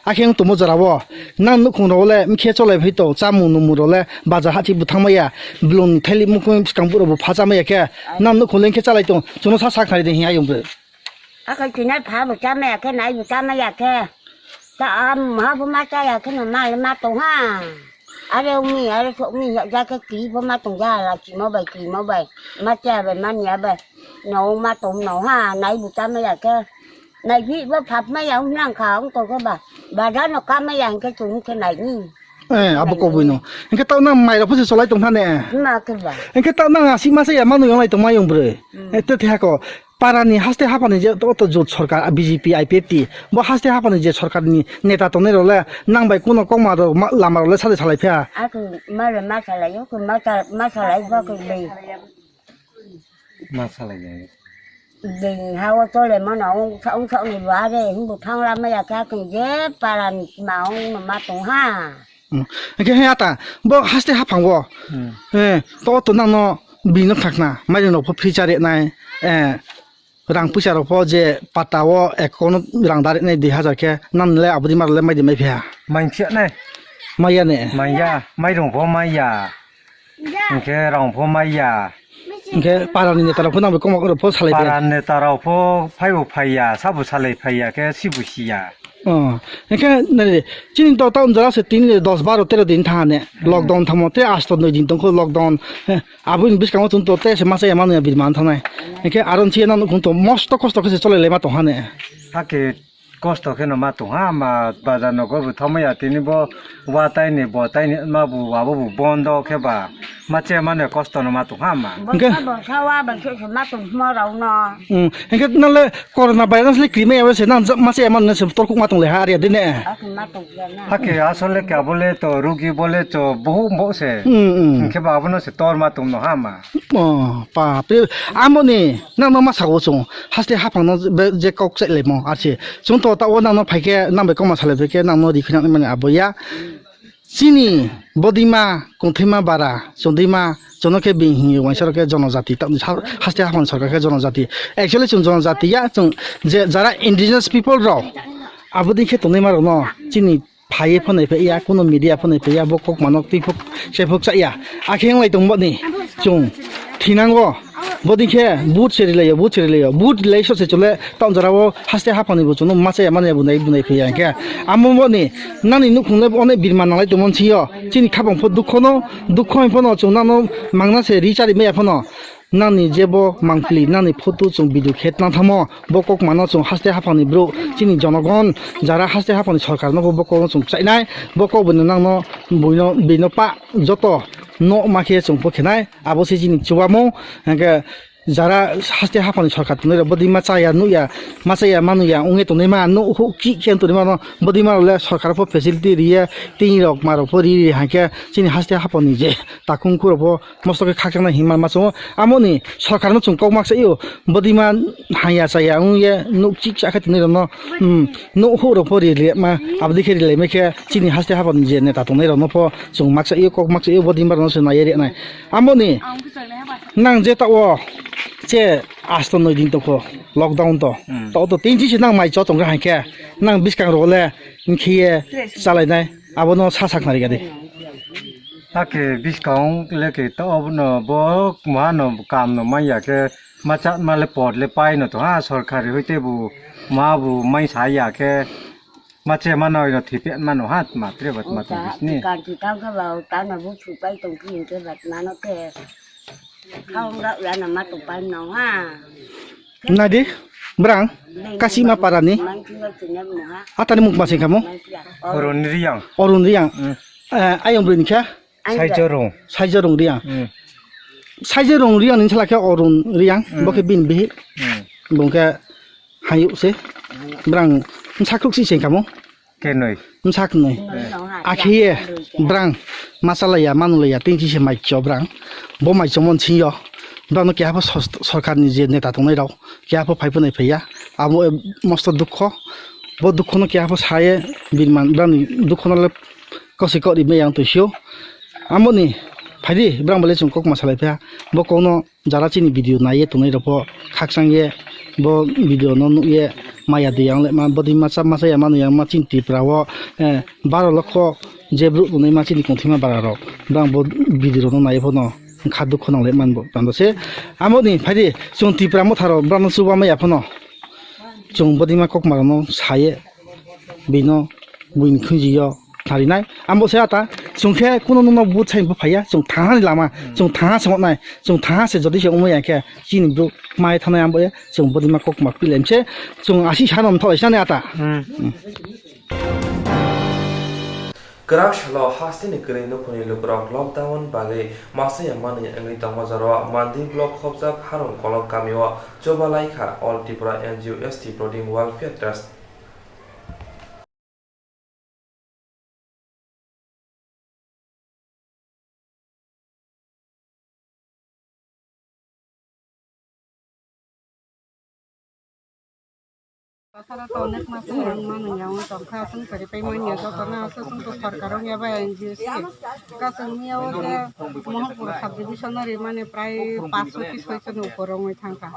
S11: akheng to mo jarabo nang nu khung role mkhe cholai phito chamu nu murole baza hati bu thangmaya blon thali mu khum skangpur bu phaja maya ke nang nu khuleng ke chalai to chuno sa khari de hi ayum bro
S13: akai tinai pha bu cha maya ke nai bu cha maya ke ta am ha bu ma cha ya ke ma to ha are so mi ya ke ki bu ma to ya la ki mo bai ma cha bai ma nya bai no ma to no ha nai bu cha maya ke này vị với phật mấy ông năng khảo tôi có bà đó nó có mấy anh cái chúng cái này nhỉ
S11: abo ko buino enke tau nang mai ra phusi solai tong thane
S13: mà cái bà
S11: enke tau nang asi ma se ya manu yong lai tong mai yong bre te the ko parani haste hapani je to jot sarkar BJP IPFT bo haste hapani je sarkar ni neta to ne role nang bai kuno kongma ro lama role sale salai phya
S13: a ku ma salai yo ku ma salai ba ku le
S12: ma salai
S13: đừng hao tôi lại mà nó ông sợ này quá đây không được thăng làm mấy cái cần dễ paran mà ông mà tụng ha
S11: cái hay ta bo haste hapang bo to nang no bino khakna mai no pho frichare nai rang pusa ro pho je patawo ekono rang dare nai 2000 ke nan le abudi mar le mai de mai phya
S12: mai phya nai
S11: mai ya ne
S12: mai rong pho mai ya ke rong pho mai ya
S11: ke parani ne tara phona ko ma pho salai
S12: paran ne tara pho phaiya sabu salai phaiya ke sibu siya
S11: ke ne chin to ta jara se 3 10 12 13 din tha ne lockdown thamote asto no din tong ko lockdown abun bis kam tun to te se masa yamanu bi man thanai ke aron chi na kun to most cost ko se chole le ma to hane
S12: ha ke cost ke no ma to ha ma bazar no ko thamaya tini bo wa tai ne bo tai ne ma bu wa bu bondo ke ba ma che ma ne cost no ma to ha ma
S13: ke bo sawa ba ke ma to ma rau no
S11: ke na le corona virus le krime ya se na ma se man ne se tor ku ma to le ha ri de ne
S13: ma to na
S12: ha ke asole ka bole to rugi bole to bohu mo se ke ba bono se tor ma tum no ha ma
S11: pa pe amoni na no ma sa go chung haste ha phang no je kok se le mo a che chung to ta o na no phai ke na be ko ma sa le ke na no di khina mane aboya chini bodima konthima bara chondima jonake binghi wansar ke jonojati ta haste ha phang sarkar ke jonojati actually chung jonojati ya chung je jara indigenous people ro abodi ke to ne ma ro no chini phai phone pe ya kono media phone pe ya bo kok manok ti phok se phok cha ya akheng lai tong bo ni chung thinango bodi ke boot seri le boot le so se chole tam jarawo haste ha pani bo chuno mache mane bunai pe ya ke ammo bo ni nani nu khungle one birman nalai to mon chiyo chini khabang pho dukho phono chuna no mangna se richari me phono nani jebo mangpli nani photo chung video khetna thamo bokok mano chung haste ha pani bro chini jonogon jara haste ha pani sarkar no bokok chung chainai bokok bun nang no buino bino pa joto no makhe chung po khenai abo se chini chuwamo ke jara haste ha pani sarkar to ne bodi ma cha ya nu ya manu ya unge to ne ma no hu ki ken to ne ma no bodi ma le sarkar po facility riya tin rok ma ro pori ha ke chini haste ha pani je takung ku ro mosto ke khakna hima ma chung amoni sarkar no chung kok mak sa yo bodi ma haya cha ya unge no chi cha kha ne no no hu ro pori le ma abdi kheri le me ke chini haste ha pani je ne ta to ne ro no po chung mak sa yo kok mak sa yo bodi ma no se na ye re nai amoni nang je ta wo যে আসতো 9 দিন তো lockdown তো তো 3 দিন নাং মাই চ তংরা হাইকে নাং বিসকাং রলে ইনখিয়ে চালাইনাय আবনো সাসাক নারি গাদে
S12: তাকে বিসকাং লেকে তো অবনো ব মানো কাম ন মাইয়া কে মাচা মালে পট লে পাই ন তো সরকারি হইতে বু মা বু মাই সাইয়া কে মাছে মানয় ন থিপে মানো হাত মাত্রে বাত মাত্র বিসনি
S13: การที่ตั้งเขาเราตั้งน่ะบุษไปตรงที่เกิดแบบนั้นโอเคเขาเราอย่าน่ะมาตรงไปน้องฮ่า
S11: nadi brang kasih ma parani atani muk masing kamu
S12: Orun
S11: riang ayam beri nikah saizorong riang saizorong riang ni salah ke orun riang boke bin bihi boke hayu se brang sakruk si sing kamu
S12: kenoi
S11: sak noi akhie brang masalah ya manula ya tingji se mai cho brang bo mai chomon chin yo brang no kya ba sarkar ni je neta tongnai rao kya ba phaipunai phaiya amo mosto dukho bo dukho no kya ba saye binman brang ni dukho no kosi ko ri me yang tuisio amo ni phaidi brang bale chung kok masalai phya bo kono jara chini video na ye tonai ro khaksang ye bo video no nu ye maya de yang le ma bodi masa masa ya manu yang ma chin ti prawo 12 লক্ষ je bru tonai ma chini konthima bararo brang bo video no nai phono খাদ্য খনালে মানব তান্দছে আমনি ফাইদি जों टिप्रा मथारो ब्रानो सुबा माया फनो जों बदिमा कक मारनो साये बिनो बुइन खुजियो थारिनाय आमबसे आता जोंखे कुनो नो बुत साइन फाया जों थाहानि लामा जों थाहा संनाय जों थाहा से जदि से उमया के जिनि ब्रु माय थानाय आमबे जों बदिमा कक मा पिलेमसे जों आसि सानम थलायसाने आता
S1: Keraslo hastini kerino kuni lukrok lockdown bagai masa yang mana yang ingin tamazaro mandi blok khobjak harum kolok kamiwa coba laika all Tripura NGO ST Protein Welfare Trust
S14: তাছাড়া তো অনেক মাছ মানে যেমন সংখ্যা আসুন করে পেমেন্ট যত না আসুন তো সরকারও এবার এনজিওসি কাছমিয়াও যে মহকুমা সাব ডিভিশনারি মানে প্রায় 500 উপরও থাকা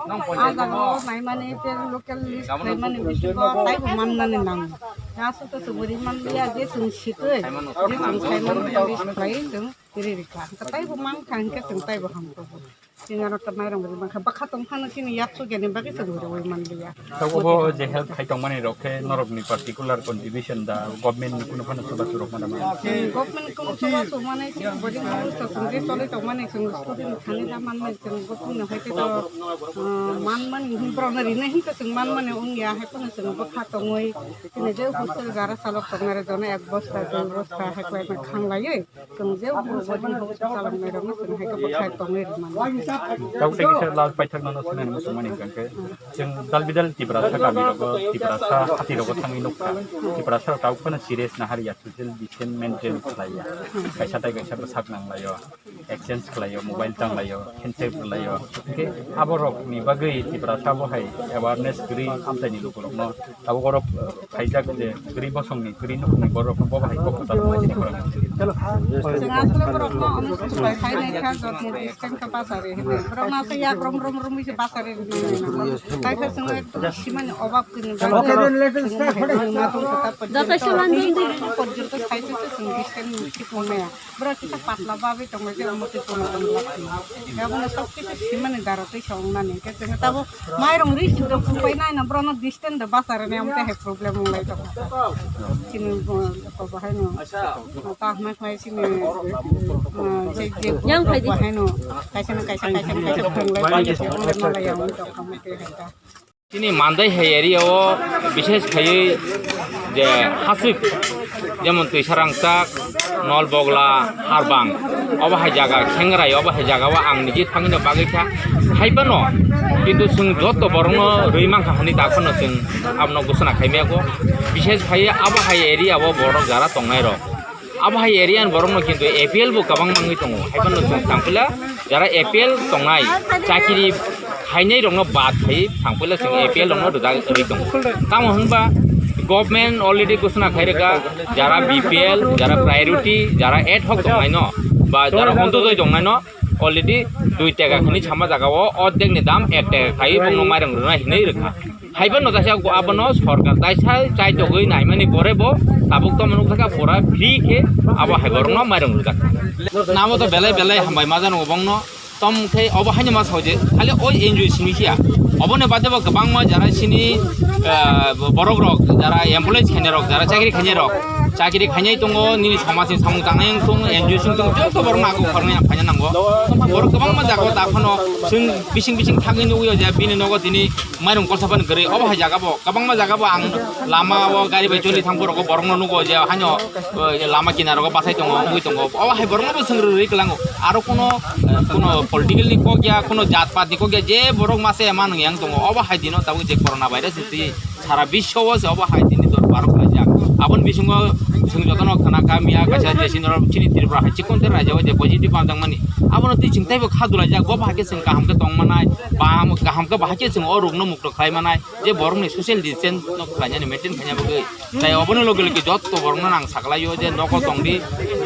S14: আজাগাও নাই মানে লোকাল লিস্ট মানে বেশি তাই মাননানে নাম আসু তো সুবরি মানলিয়া যে जों সিতে যে जों সাইমান লিস্ট প্রায় जों রিরিকা তাই মান খানকে जों তাই বহামতো Singaro tamay rong bang baka tong hano sini yapso gani bagi seguro way manliya.
S15: Tawo je health khai tong mani roke norok ni particular contribution da government kuno phano suba surok mana mana.
S14: Government kuno suba so mane bodi kuno so sungre tole tong mane sung student khani da man mane sung government haite to man man himpro na rine hin to sung man mane ung ya he kono sung baka tong oi sini je hostel gara salok tongare jone ek bosta do bosta he koi ma khang laye sung je bodi hostel salok me rong sung he ka baka tong oi man.
S15: Kau tegi saya lalu pajak nono senen musuh mani kangke, jeng dal bidal Tripura kami rogo Tripura hati rogo tangi nukta, Tripura tahu kana serius nahari ya social distance maintain kelaya, kaisa tai kaisa bersak nang layo, exchange kelayo, mobile tang layo, handset layo, oke, aborok ni bagai Tripura bohai awareness geri amtai ni lukurok no, tahu korok pajak je geri bosong ni geri nuk ni borok bohai kok tak mau jadi korang.
S14: Jangan selalu korok no, amus supaya saya nekah dot distance ke pasar. Orang nasi ya rom bisa pasar ini. Tapi semua itu siman obak kini. Jatuh selan ini pojur tu saya tu sendirikan mesti punya. Berarti kita patla babi cuma je mesti punya lagi. Ya punya sok kita siman darah tu seorang ni. Kita tahu mai rong risik tu kumpai nai na berana distance dah pasar ni amte he problem mulai tu. Sini apa bahaya no. Tak mai sini. Yang bahaya no.
S3: Ini mandai hari bishes khai je hasik যেমন Swrangchati nol bogla harbang obahai jaga khengrai obahai jaga wa ang niji thangino bagaicha haibano kintu sung joto borno ruimang kahani dakhono sung abno gusana khaimeago bishes khai abahai area wo borok jara tongnai ro abahai area borno kintu APL bu kabang mangi tongo haibano sung tangpila jara APL tongnai chakiri hainai rongno bad khai tangpila sung APL rongno ruda ri tong tamo hunba government already ঘোষণা খাইরেকা যারা BPL যারা priority যারা ad hoc দংনাই ন বা যারা অন্তদয় দংনাই ন already 2 টাকা খানি সামা জায়গাও অর্ধেক নি দাম 1 টাকা খাই এবং মাইরং রুনা হিনে রেখা হাইবা নদাসা আবনো সরকার তাইসা চাই তো গই নাই মানে পরেবো তাবুক তো মানুষ থাকা পড়া ফ্রি কে আবো হাইবরং মাইরং রুজা নামো তো বেলাই বেলাই হামবাই মা জানো বংনো তম খে অবহাইনি মাস হজে খালি ওই এনজয় সিমিখিয়া অবনে বাদে বা গোবাং মা যারা সিনি বরক রক যারা এমপ্লয়িজ খাইনে রক যারা চাকরি খাইনে রক চাকরি খাইনাই দङ नि समाजनि सामु तांनाय दङ एनजिओ सिं दङ जत बरं नांगौ फरायनाय फायना नांगौ बर गोबां मा जागौ दाखनो जों बिसिं बिसिं थाङै नुयो जे बिनि नगो दिनै माइरं खरसाबान गरै अबहाय जागाबो गोबां मा जागाबो आं लामायाव गारि बाय चलि थांबरगो बरंनो नुगो जे हानो लामा किनारगो बासाय दङ उइ दङ अबहाय बरंनो सोंग्रोरै गलाङो आरो कोनो पलिटिकलनि को गया कोनो जात पातनि को गया जे बरं मासे मान yang दङ अबहाय दिनो ताबो जे कोरोना भाइरास जति सारा विश्वआव जे अबहाय दिनै दरबार खालाय आबन बिसिङो जों जतन खाना गामिया गासा जेसिनर चिनि त्रिपुरा हाइचिकोन ते राजाव जे पजिटिभ आंदां मानि आबन ति चिंताइबो खादुला जा गो बाहाके जों गाहामके दंमानाय बाम गाहामके बाहाके जों अ रुगनो मुक्त खालायमानाय जे बरंनि ससियेल डिस्टेन्स न खालायनानै मेंटेन खालायनाबो गै जाय अबनो लोगो लोगो जत बरंनो नां सागलायो जे नको दंदि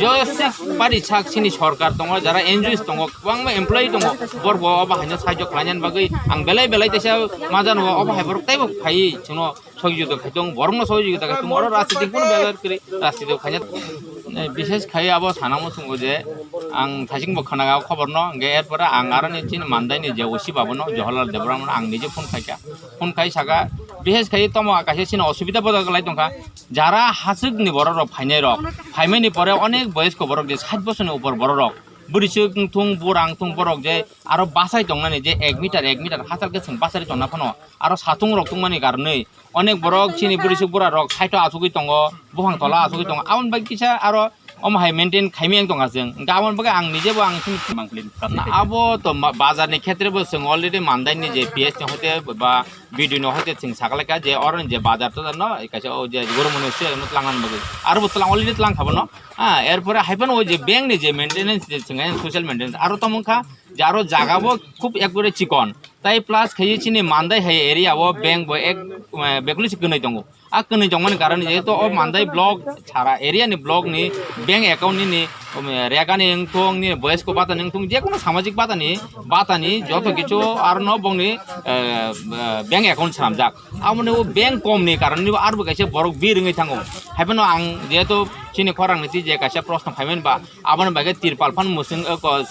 S3: जसे पारि साक्षिनि सरकार दङ जारा एनजिओस दङ गोबां एमप्लयि दङ बरबो बाहायनो साहाय्य खालायनानै बागै आं बेलाय बेलाय तेसा मा जानो अबहाय बरकताइबो फाइ जोंनो सहयोग खायदों बरंनो सहयोग खायदों बर राजनीति कोन बेलार करि राजनीति खायना विशेष खाय आबो सानामो संगो जे आं थासिंबो खोनागाव खबर न गे एरपरा आं आरो निथिन मानदायनि जे ओसि बाबनो जवाहरलाल देबरामन आं निजे फोन खाय सागा विशेष खाय तम आकाशे सिन असुविधा बदगलाय दंखा जारा हासुगनि बर र फाइनाय र फाइमायनि परे अनेक बयस्क बर जे 60 बोसोरनि ऊपर बर र बुरिसुक थुं बुरां थुं बरक जे आरो बासाय दंनानै जे 1 मिटार हासालके जों बासारि दंना फनो आरो साथुं रक थुं मानि गारनै अनेक बरक चिनि बुरिसुक बुरा रक साइट आसुगै दङ बुहां तला आसुगै दङ आवन बाय किसा आरो अमहाय मेंटेन खाइमें दङ जों गावन बागै आं निजेबो आं मांखलिन आबो तो बाजारनि क्षेत्रबो जों अलरेडी मानदायनि जे पीएस नि होते बा भिडियो न होते जों सागलाका जे अरन जे बाजार तो न कासे ओ जे गरमनि से न तलांगान बागै आरो बतलां अलरेडी तलां खाबो न एरपरे हाइफान ओ जे बैंक नि जे मेंटेनेंस जे जों सोशल मेंटेनेंस आरो तमखा जारो जागाबो खूब एकबारे चिकन ताई प्लस खाइ चिनि मानदाय हाय एरिया वो बैंक बो एक बेकलिस गनै दङ आ गनै दंमोन कारण जेहेतु ओ मानदाय ब्लक सारा एरिया नि ब्लक नि बैंक अकाउंट नि रेगानि थं नि बयस्क बाता नि थं जे कोनो सामाजिक बातानि जतो किछु आरो न बंनि बैंक अकाउंट सामजाक आमने ओ बैंक कम नि कारण नि आरो गायसे बरक बिरङै थाङो हायबन आं जेहेतु चिनि खरां निति जे गायसे प्रश्न फायमेन बा आबन बागे तिरपाल फान मुसुं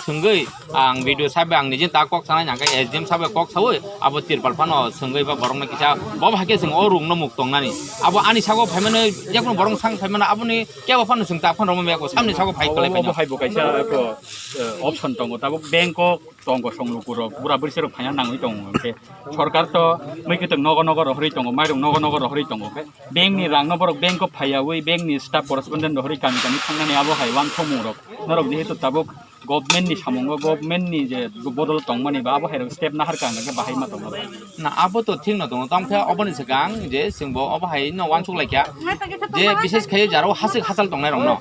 S3: सोंगै आं भिडियो साबे आं निजे ता कक सानाय नांगै एसडीएम साबे कक सावै आबो तिरपाल फान सोंगै बा बरंना किसा बब हाके जों अ रुंनो मुक्तंनानि आबो आनि सागो फायमेन जेखुनु बरं सांग फायमेन आबनि केबो फान सों ता फान रम मेको सामनि सागो फाय कलाय
S15: अबो हायबो गायसा अपसन दङ ताबो बैंक दंग संलुकुरो बुरा बिसोर फायना नाङै दङ के सरकार तो मैकेत नग रहरै दङ माइरं नग रहरै दङ के बैंक नि रां नबर बैंक को फायावै बैंक नि स्टाफ करस्पन्डेन्ट रहरै कानि थांनानै आबो हाय वान समरक नरक जेहेतु ताबो गभर्नमेंट नि सामंगो गभर्नमेंट नि जे बदल दंमानि बा आबो हाय स्टेप ना हरका के बाहाय मा दङ ना आबो तो थिन न दङ तमखे अबनि सगां जे जोंबो अबो हाय न वान सुगलायखा जे विशेष खाय जारो हासिक हासाल दंनाय रंनो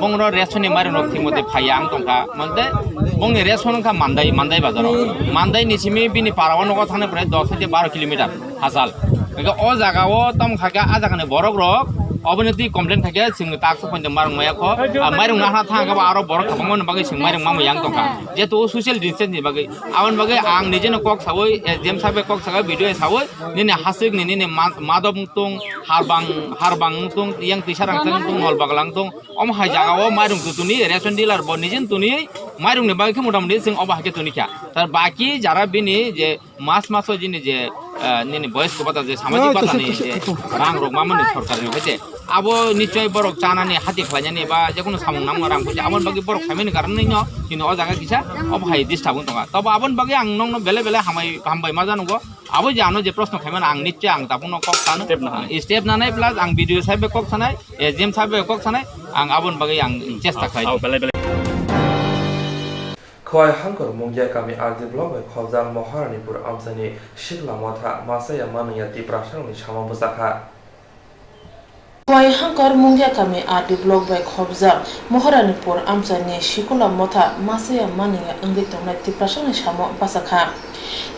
S15: बंगरो रेसननि माइरं थिमते फाया आं दंखा मानते बंनि रेसन का मानदाय बाजाराव मानदाय निसिमि बिनि पाराव नग थांनायफ्राय 10 থেকে 12 किलोमीटर हासाल बेखौ अ जागाव तम खाका आ जागाने बरक रक अबनति कमप्लेन थाके जों ताकस फन्दों मारं मायाखौ माइरं नाहा थांगाबा आरो बरक खाममोन बागै जों माइरं मा मयां दंखा जेतु सोशल डिस्टेंस नि बागै आवन बागै आं निजेनो कक सावै एसडीएम साबे कक सावै भिडियो सावै निने हासिक निने मादब तुं हारबां तुं yang tisarang tang तुं नल बागलां तुं अम हाय जागाव माइरं तुनि रेशन डिलार ब निजेन तुनि माइरं ने बागै मोटामोटी जों अबा हाके तुनिखा तार बाकी जारा बिनि जे मास जिनि जे निने बयस्क बाता जे सामाजिक बातानि जे रां रगमा मन सरकारनि होते आबो निश्चय बरक चानानि हाति खालायनानि बा जेकुनु सामं नाम रां फुजि आबन बागै बरक खायमेनि कारण न किनु अ जागा किसा अब हाय दिस्टाबन दंगा तब आबन बागै आं नंनो बेले हामबाय मा जानांगौ आबो जानो जे प्रश्न खायमान आं निश्चय आं ताबुनो कक सानो स्टेप नानाय प्लस आं भिडियो साबे कक सानाय एसडीएम साबे कक सानाय आं आबन बागै आं चेष्टा खालाय
S1: खवाय हांकर मुंगिया कामी आरदि ब्लॉग में खवजां महारानीपुर आमसानि शिगला मथा मासाया मानया तिप्रासांनि सामा बसाखा
S16: खवाय हांकर मुंगिया कामी आरदि ब्लॉग में खवजां महारानीपुर आमसानि शिगला मथा मासाया मानया अंगै तंनाय तिप्रासांनि सामा बसाखा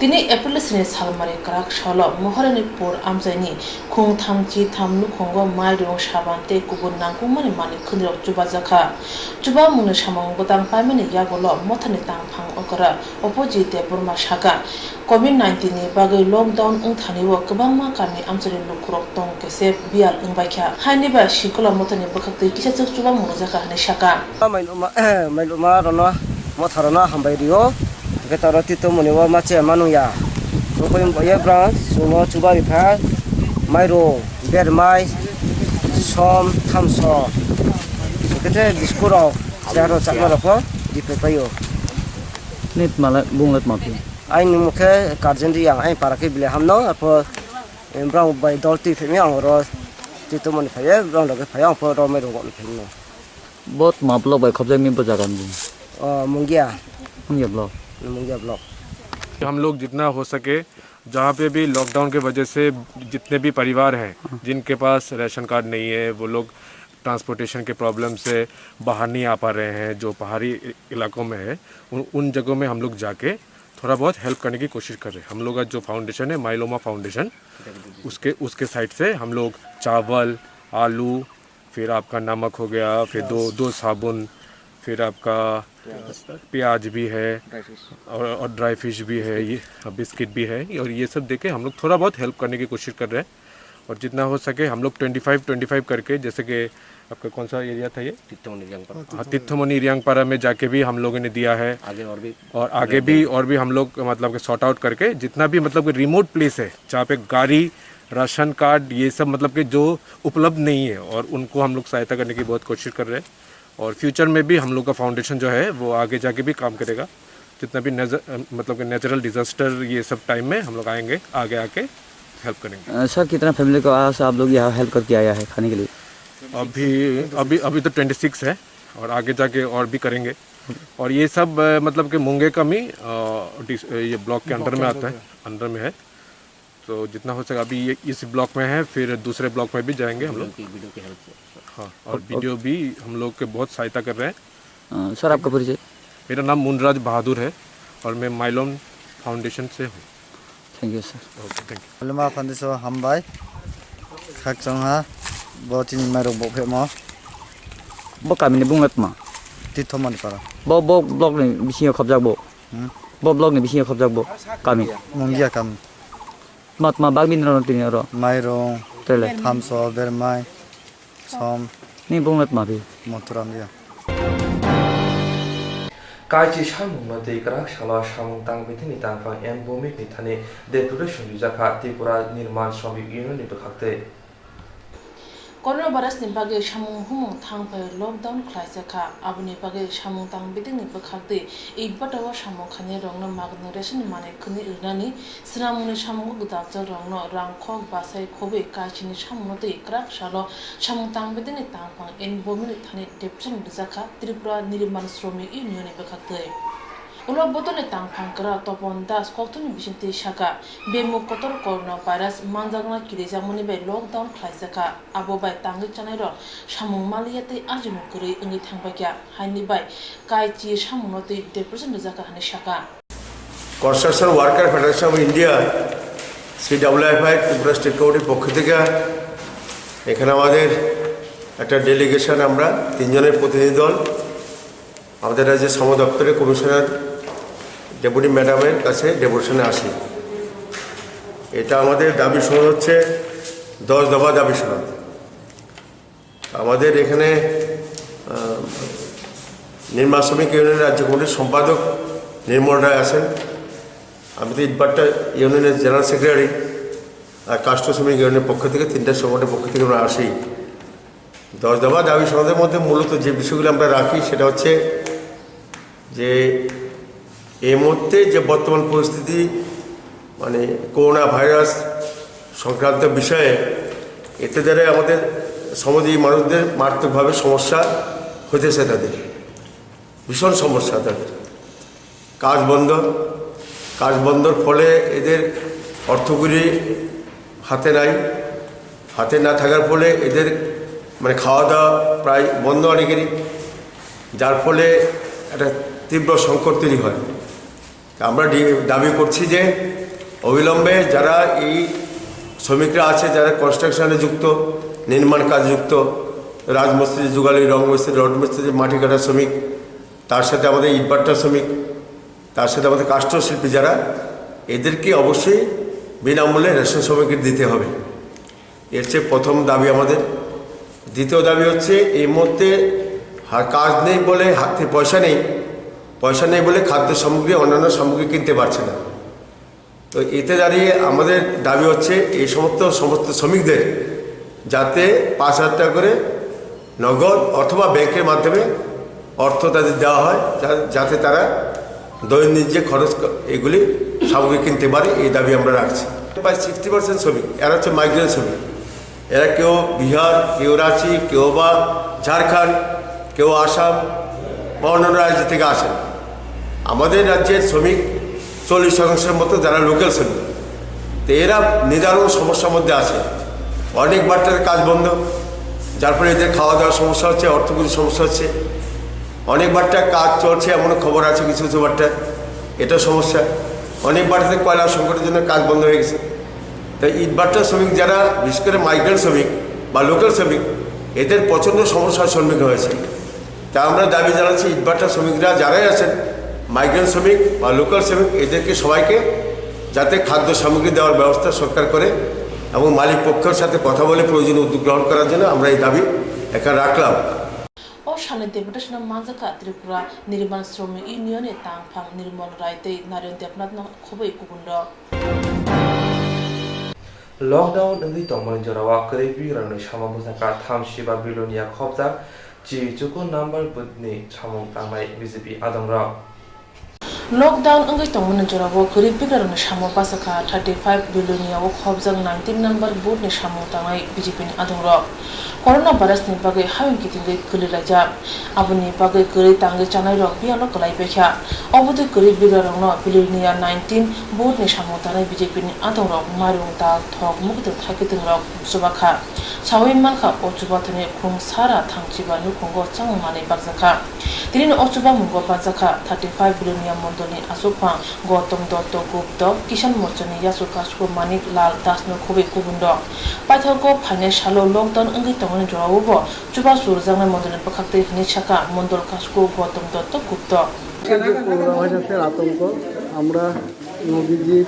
S16: তিনি এপ্রিল সিনে সালমারি কারাক সল মহরানি পুর আমজাইনি খুং থামচি থামলু খঙ্গ মাইরং সাবান্তে কুবুন নাংকুমানি মানি খুনরক চুবা জাখা চুবা মুনে সামং বতাং পাইমানি ইয়াগল মথানি তাং ফাং অকরা অপোজিট বর্মা সাगा COVID-19 ni bagai lockdown ungthani wa kabangma kami amchari lukurok tong kese bial ungbaikha haini ba shikola motani bakhakte kisa chuk chuba murjaka hani shaka
S10: mailuma rono motharona hambai rio ketara tito moni wa mache manuya koim boye branch sumo chuba ipha mairo bermai som thamso kete diskuro jaro chakmaro ko dipe payo
S7: nit mala bunglat mapi
S10: ai ni mukhe karjen ri yang ai para ke bile hamno apo embrang bai dolti phemi ang ro tito moni phaye brang lo ke phayang po ro mai ro gon phemi
S7: bot maplo bai khobjai mi bajagan bu
S10: mungia
S7: block
S10: mungia block
S17: हम लोग जितना हो सके जहाँ पे भी lockdown के वजह से जितने भी परिवार हैं जिनके पास राशन कार्ड नहीं है वो लोग ट्रांसपोर्टेशन के प्रॉब्लम से बाहर नहीं आ पा रहे हैं जो पहाड़ी इलाकों में है उन जगहों में हम लोग जाके थोड़ा बहुत हेल्प करने की कोशिश कर रहे हैं। हम लोग का जो फाउंडेशन है माइलोमा फाउंडेशन उसके साइड से हम लोग चावल आलू फिर आपका नमक हो गया फिर दो साबुन फिर आपका प्याज भी है और ड्राई फिश भी है ये बिस्किट भी है और ये सब देके हम लोग थोड़ा बहुत हेल्प करने की कोशिश कर रहे हैं और जितना हो सके हम लोग 25 करके जैसे कि आपका कौन सा एरिया था ये तित्थमोनी रियांगपारा में जाके भी हम लोगों ने दिया है आगे भी हम लोग मतलब कि सॉर्ट आउट करके जितना भी मतलब कि रिमोट प्लेस है जहाँ पे गाड़ी राशन कार्ड ये सब मतलब कि जो उपलब्ध नहीं है और उनको हम लोग सहायता करने की बहुत कोशिश कर रहे हैं और फ्यूचर में भी हम लोग का फाउंडेशन जो है वो आगे जाके भी काम करेगा जितना भी मतलब कि नेचुरल डिजास्टर ये सब टाइम में हम लोग आएंगे आगे आके हेल्प करेंगे।
S7: सर कितना फैमिली को आज आप लोग यहाँ हेल्प करके आया है खाने के लिए?
S17: अभी तो 26 है और आगे जाके और भी करेंगे और ये सब मतलब कि मुंगे कमी ये ब्लॉक के अंडर में आता है अंडर में है तो जितना हो सके अभी ये इस ब्लॉक में है फिर दूसरे ब्लॉक में भी जाएंगे हम लोग हाँ और वीडियो भी हम लोग के बहुत सहायता कर रहे हैं।
S7: सर आपका परिचय?
S17: मेरा नाम मुनराज बहादुर है और मैं माइलोम फाउंडेशन से हूँ।
S7: Thank you sir.
S17: Okay thank you.
S2: Myeloma foundation हामबाय खाकचंहा बतिनि माइरो बफेमा
S7: bo kami ni bungat ma
S2: तिथमनि पारा
S7: bo blog ni bisingo khobjak bo blog ni bisingo khobjak bo kami
S2: mungia kam
S7: mat ma bagmin ron tini ro
S2: माइरं
S7: tele
S2: Thomas बेरमाइ सम
S7: ni bungat ma bi
S2: मथुराम दिया
S1: काइची सामुं मते करा शाला सामुं तांग बिथिनि तांफा N भूमिक नि थाने deputation जुजाखा Tripura निर्माण श्रमिक यूनियन नि बखाते कोरोना भाइरस नि बागे सामुं हुमुं थांफा लॉकडाउन खाइजाखा आबुनि बागे सामुं तांग बिथिनि बखाते इबटावा सामुं खाने रंगनो मागनो रेशन माने खनि इरनानि स्रामुनि सामुं गुदाबजो रंगनो रांखक बासाय खोबे काइचिनि सामुं ते क्राक शालो सामुं तांग बिथिनि तांफा एन भूमिक थाने डेपुटेशन जुजाखा त्रिपुरा निर्माण श्रमिक यूनियन नि बखाते उलग बतने तांफांकरा तपन दास कोक्तुनि बिसिंति शाखा बेमु कोतर कोरोना भाइरास मानजागना किरेजामुनि बे लॉकडाउन खाइजाखा आबो बाय तांगि चानायरो सामुं मालियाते आजिमु करै इंगि थांबायया हाइनि बाय काइची सामुंनोते डेप्रेशन जाका हानि शाखा
S18: construction worker federation of India CWFI Tripura state কমিটির পক্ষ থেকে এখানে আমাদের একটা ডেলিগেশন আমরা তিনজনের প্রতিনিধি দল আমাদের রাজ্যের শ্রম দপ্তরের কমিশনার ডেপুটি ম্যাডামের কাছে ডেপুটেশনে আসি। এটা আমাদের দাবি সনদ হচ্ছে 10 দফা দাবি সনদ। আমাদের এখানে নির্মাণ শ্রমিক ইউনিয়নের রাজ্য কমিটির সম্পাদক নির্মল রায় আছেন, আমি তো ইটবাট্টা ইউনিয়নের জেনারেল সেক্রেটারি আর কাষ্ঠ শ্রমিক ইউনিয়নের পক্ষ থেকে 3টা সংগঠনের পক্ষ থেকে আমরা আসি। 10 দফা দাবি সনদের মধ্যে মূলত যে বিষয়গুলো আমরা রাখি সেটা হচ্ছে যে এই মুহূর্তে যে বর্তমান পরিস্থিতি মানে করোনা ভাইরাস সংক্রান্ত বিষয়ে এতে দ্বারা আমাদের সমাজী মানুষদের মারাত্মকভাবে সমস্যা হতেছে, তাদের ভীষণ সমস্যা, তাদের কাজ বন্ধর ফলে এদের অর্থগুলি হাতে না থাকার ফলে এদের মানে খাওয়া দাওয়া প্রায় বন্ধ অনেকেরই, যার ফলে একটা তীব্র সংকট তৈরি হয়। আমরা দাবি করছি যে অবিলম্বে যারা এই শ্রমিকরা আছে, যারা কনস্ট্রাকশনে যুক্ত, নির্মাণ কাজ যুক্ত, রাজমিস্ত্রি, যুগালি, রং মিস্ত্রি, রড মিস্ত্রি, মাটি কাটা শ্রমিক, তার সাথে আমাদের ইটভাটা শ্রমিক, তার সাথে আমাদের কাষ্ঠশিল্পী যারা, এদেরকে অবশ্যই বিনামূল্যে রেশন সামগ্রী দিতে হবে। এর চেয়ে প্রথম দাবি আমাদের। দ্বিতীয় দাবি হচ্ছে এই মুহূর্তে কাজ নেই বলে, হাতে পয়সা নেই বলে খাদ্য সামগ্রী, অন্যান্য সামগ্রী কিনতে পারছে না। তো এতে দাঁড়িয়ে আমাদের দাবি হচ্ছে এই সমস্ত শ্রমিকদের যাতে 5,000 টাকা করে নগদ অথবা ব্যাংকের মাধ্যমে অর্থ তাদের দেওয়া হয়, যাতে তারা দৈনন্দিন যে খরচ এগুলি সামগ্রী কিনতে পারে, এই দাবি আমরা রাখছি। প্রায় 60% শ্রমিক এরা হচ্ছে মাইগ্রেন্ট শ্রমিক। এরা কেউ বিহার, কেউ রাঁচি, কেউ বা ঝাড়খণ্ড, কেউ আসাম বা অন্যান্য রাজ্য থেকে আসেন। আমাদের রাজ্যের শ্রমিক 40% মতো যারা লোকাল শ্রমিক। তো এরা নিদারুণ সমস্যার মধ্যে আছে। অনেক বাট্টার কাজ বন্ধ, যার ফলে এদের খাওয়া দাওয়ার সমস্যা হচ্ছে, অর্থকরী সমস্যা হচ্ছে। অনেক বাট্টার কাজ চলছে, এমন খবর আছে কিছু কিছু বাট্টার, এটা সমস্যা। অনেক বাট্টাতে কয়লা সংকটের জন্য কাজ বন্ধ হয়ে গেছে। তাই ইটভাটা শ্রমিক যারা, বিশেষ করে মাইগ্রেন্ট শ্রমিক বা লোকাল শ্রমিক, এদের প্রচণ্ড সমস্যার সম্মুখীন হয়েছে। তাই আমরা দাবি জানাচ্ছি ইটভাটা শ্রমিকরা যারাই আছেন, মাইগ্রেন্ট শ্রমিক বা লোকাল শ্রমিক, এদেরকে সবাইকে যাতে খাদ্য সামগ্রী দেওয়ার ব্যবস্থা সরকার করে এবং মালিক পক্ষের সাথে কথা বলে প্রয়োজনীয় উদ্যোগ গ্রহণ করার জন্য আমরা এই দাবি এখানে রাখলাম।
S16: ও সালে দেবদাসনা মানজাকা ত্রিপুরা নির্মাণ শ্রমিক ইউনিয়নে তাংফাং নির্মল রায়তে নারায়ণ দেবনাথ খবই কুকুন্ড
S1: লকডাউন ওই তমন জরাওয়া করে বিরানো সামাবুজাকা থামসিবা বিলোনিয়া খবজাক জি চুকু নাম্বার বুদনি সামং তামাই বিজেপি আদংরা
S16: লকডাউন ওই তমন জরাওয়া করে বিরানো সামাবাসাকা 35 বিলোনিয়া ও খবজাক 19 নাম্বার বুদনি সামং তামাই বিজেপি আদংরা corona virus ni bagai hawen kitingai kuliraja abuni bagai gori tangai chanai rok biano kolai bekha obode gori birarong no bilonia 19 board ni samotanai BJP ni atong rok marung ta thok mukte thakitung rok subakha sawai mankha ochubathani khung sara thangchiba nu khungo changmani bakjaka tinin ochuba mungo bakjaka 35 bilonia mondoni asukha Gautam Dotto Gupta Kishan Mochani Yasukasko Manik Lal Dasno Khobe Kubundo Paithako Phane Shalo lockdown angi tongone jorawo chuba surjangna mondone pakhakte hini chaka mondol kasko Gautam Dotto Gupta
S19: corona ভাইরাসের আতঙ্ক আমরা মোদিজির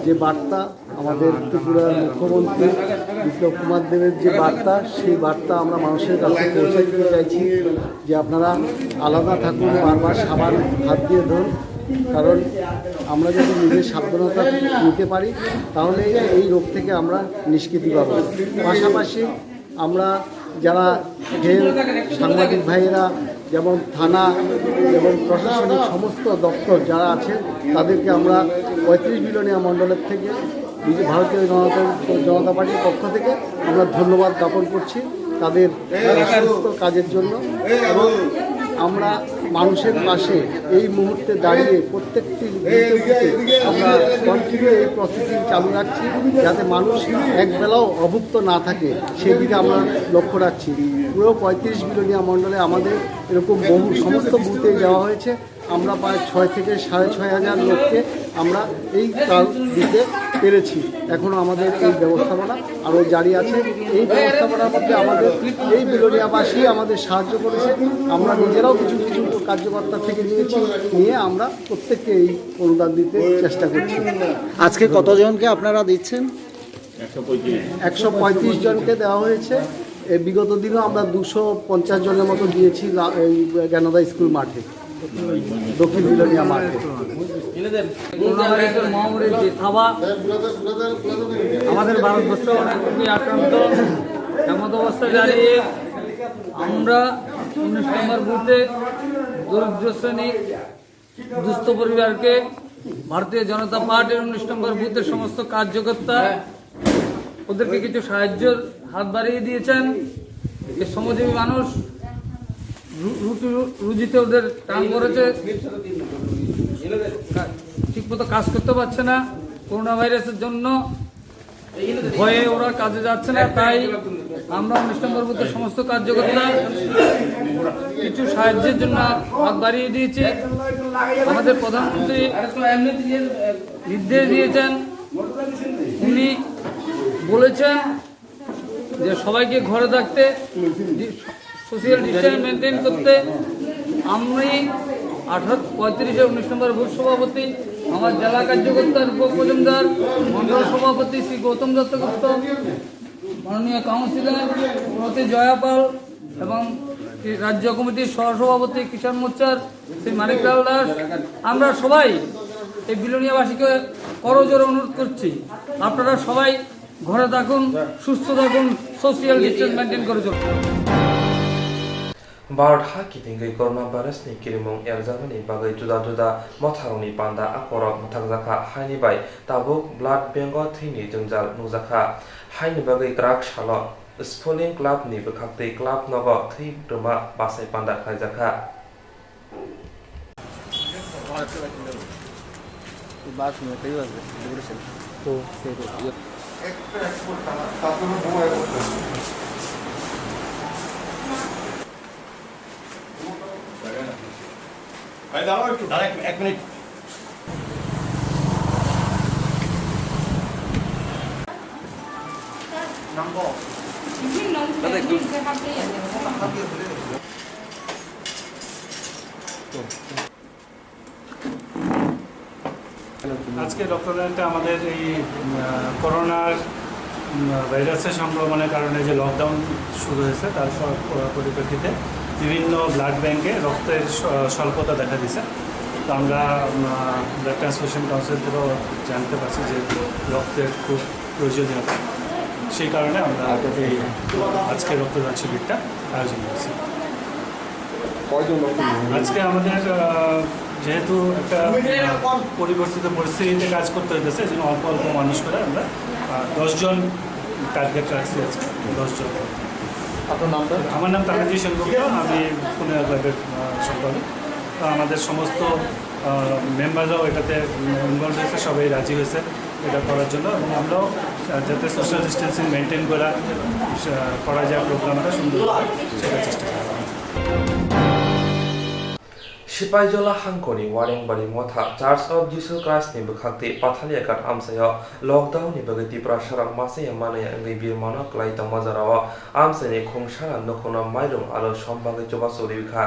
S19: যে বার্তা আমাদের ত্রিপুরার মুখ্যমন্ত্রী বিপ্লব কুমার দেবের যে বার্তা সেই বার্তা আমরা মানুষের কাছে পৌঁছে দিতে চাইছি যে আপনারা আলাদা থাকুন, বারবার সাবান হাত দিয়ে ধরুন। কারণ আমরা যদি নিজের সাবধানতা নিতে পারি তাহলে এই রোগ থেকে আমরা নিষ্কৃতি পাব। পাশাপাশি আমরা যারা সাংবাদিক ভাইয়েরা যেমন থানা এবং প্রশাসনিক সমস্ত দপ্তর যারা আছেন তাদেরকে আমরা 35 বিলোনিয়া মণ্ডলের থেকে ভারতীয় জনতা পার্টির পক্ষ থেকে আমরা ধন্যবাদ জ্ঞাপন করছি তাদের সমস্ত কাজের জন্য। এবং আমরা মানুষের পাশে এই মুহূর্তে দাঁড়িয়ে প্রত্যেকটি আমরা কন্টিনিউ এই প্রসেসিং চালু রাখছি যাতে মানুষ একবেলাও অভুক্ত না থাকে সেই দিকে আমরা লক্ষ্য রাখছি। পুরো 35 বিলোনিয়া মণ্ডলে আমাদের এরকম বহু সমস্ত বুথে যাওয়া হয়েছে। আমরা প্রায় 6 থেকে 6,500 লোককে আমরা এই কাজ দিতে পেরেছি। এখনও আমাদের এই ব্যবস্থাপনা আরও জারি আছে। এই ব্যবস্থাপনার মধ্যে আমাদের এই বিলোনিয়াবাসী আমাদের সাহায্য করেছে। আমরা নিজেরাও কিছু কিছু কার্যকর্তা থেকে নিয়ে আমরা প্রত্যেককে এই অনুদান দিতে চেষ্টা করছি।
S2: আজকে কতজনকে আপনারা দিচ্ছেন?
S19: 135 জনকে দেওয়া হয়েছে। বিগত দিনও আমরা 250 জনের মতো দিয়েছি এই জ্ঞানদা স্কুল মাঠে, দক্ষিণ বিলোনিয়া মাঠে।
S20: মহামারীর যে থাবা আমাদের ভারতবর্ষ অনেক খুবই আক্রান্ত। এমন অবস্থা দাঁড়িয়ে আমরা 19 নম্বর বুথে দরিদ্র শ্রেণী দুস্থ পরিবারকে ভারতীয় জনতা পার্টির 19 নম্বর বুথের সমস্ত কার্যকর্তা ওদেরকে কিছু সাহায্যের হাত বাড়িয়ে দিয়েছেন। এই শ্রমজীবী মানুষ রুজিতে ওদের টান পড়েছে, ঠিকমতো কাজ করতে পারছে না করোনা ভাইরাসের জন্য। ভয়ে ওরা কাজে যাচ্ছে না, তাই আমরা 19 নম্বর বুথের সমস্ত কার্যকর্তা কিছু সাহায্যের জন্য হাত বাড়িয়ে দিয়েছি। আমাদের প্রধানমন্ত্রী নির্দেশ দিয়েছেন, উনি বলেছেন যে সবাইকে ঘরে থাকতে, সোশ্যাল ডিস্টেন্স মেনটেন করতে। আমি 19 নম্বর বুথ সভাপতি, আমার জেলা কার্যকর্তা রূপক মজুমদার, মন্ডল সভাপতি শ্রী গৌতম দত্তগুপ্ত, মাননীয় কাউন্সিলর শ্রীমতী জয়া পাল এবং রাজ্য কমিটির সহসভাপতি কিষাণ মোর্চার শ্রী মানিকলাল দাস, আমরা সবাই এই বিলোনিয়াবাসীকে করজোড়ে অনুরোধ করছি, আপনারা সবাই ঘরে থাকুন, সুস্থ থাকুন, সোশ্যাল ডিস্টেন্স মেনটেন করে চলুন।
S1: भारत हाकिथिंगै कोरोना भाइरासनि किरिमुं एरजानायनि बागै जुदा जुदा मथारंनि बान्दा आखरक मोथांजाखा हाइनि बाय ताबुक ब्लाड बेंक थैनि जोंजाल नुजाखा हाइनि बागै ग्राक साल स्पुलिंग क्लाबनि बोखाक्तै क्लाब नग थै रोमा बासाय बान्दा खायजाखा
S2: बात में कई बार तो फिर
S15: एक मिनट আজকে ডক্টরেন্টে আমাদের এই করোনার ভাইরাসের সংক্রমণের কারণে যে লকডাউন শুরু হয়েছে তার পরিপ্রেক্ষিতে বিভিন্ন ব্লাড ব্যাংকে রক্তের স্বল্পতা দেখা দিয়েছে। তো আমরা ব্লাড ট্রান্সফিউশন কাউন্সিল থেকেও জানতে পারছি যে রক্তের খুব প্রয়োজনীয়তা, সেই কারণে আমরা এই আজকে রক্তদান শিবিরটা আয়োজন করছি। আজকে আমাদের যেহেতু একটা পরিবর্তিত পরিস্থিতিতে কাজ করতে হইতেছে, এই জন্য অল্প অল্প মানুষ করে আমরা 10 জন টার্গেট রাখছি আজকে। 10 জন।
S2: আপনার নামটা?
S15: আমার নাম তাকাজি সেনগুপ্ত, আমি পুনে ক্লাবের সম্পাদক। আমাদের সমস্ত মেম্বাররাও এটাতে ইনভলভ হয়েছে, সবাই রাজি হয়েছে এটা করার জন্য, এবং আমরাও যাতে সোশ্যাল ডিস্টেন্সিং মেনটেন করা যায় প্রোগ্রামটা সুন্দর হয় সেটার চেষ্টা করা।
S1: सिपाइजला हांखनि वारेंबारि मथा चार्च ऑफ जीसस क्राइस्ट नि बखाक्ति पाथालिया काट आमसायाव लॉकडाउन नि बगै तिप्रा सराक मासे माने अंगै बिरमाना क्लाइ तमजाराव आमसानि खुंसारा नखना माइरम आलो समबागै जबा सरिखा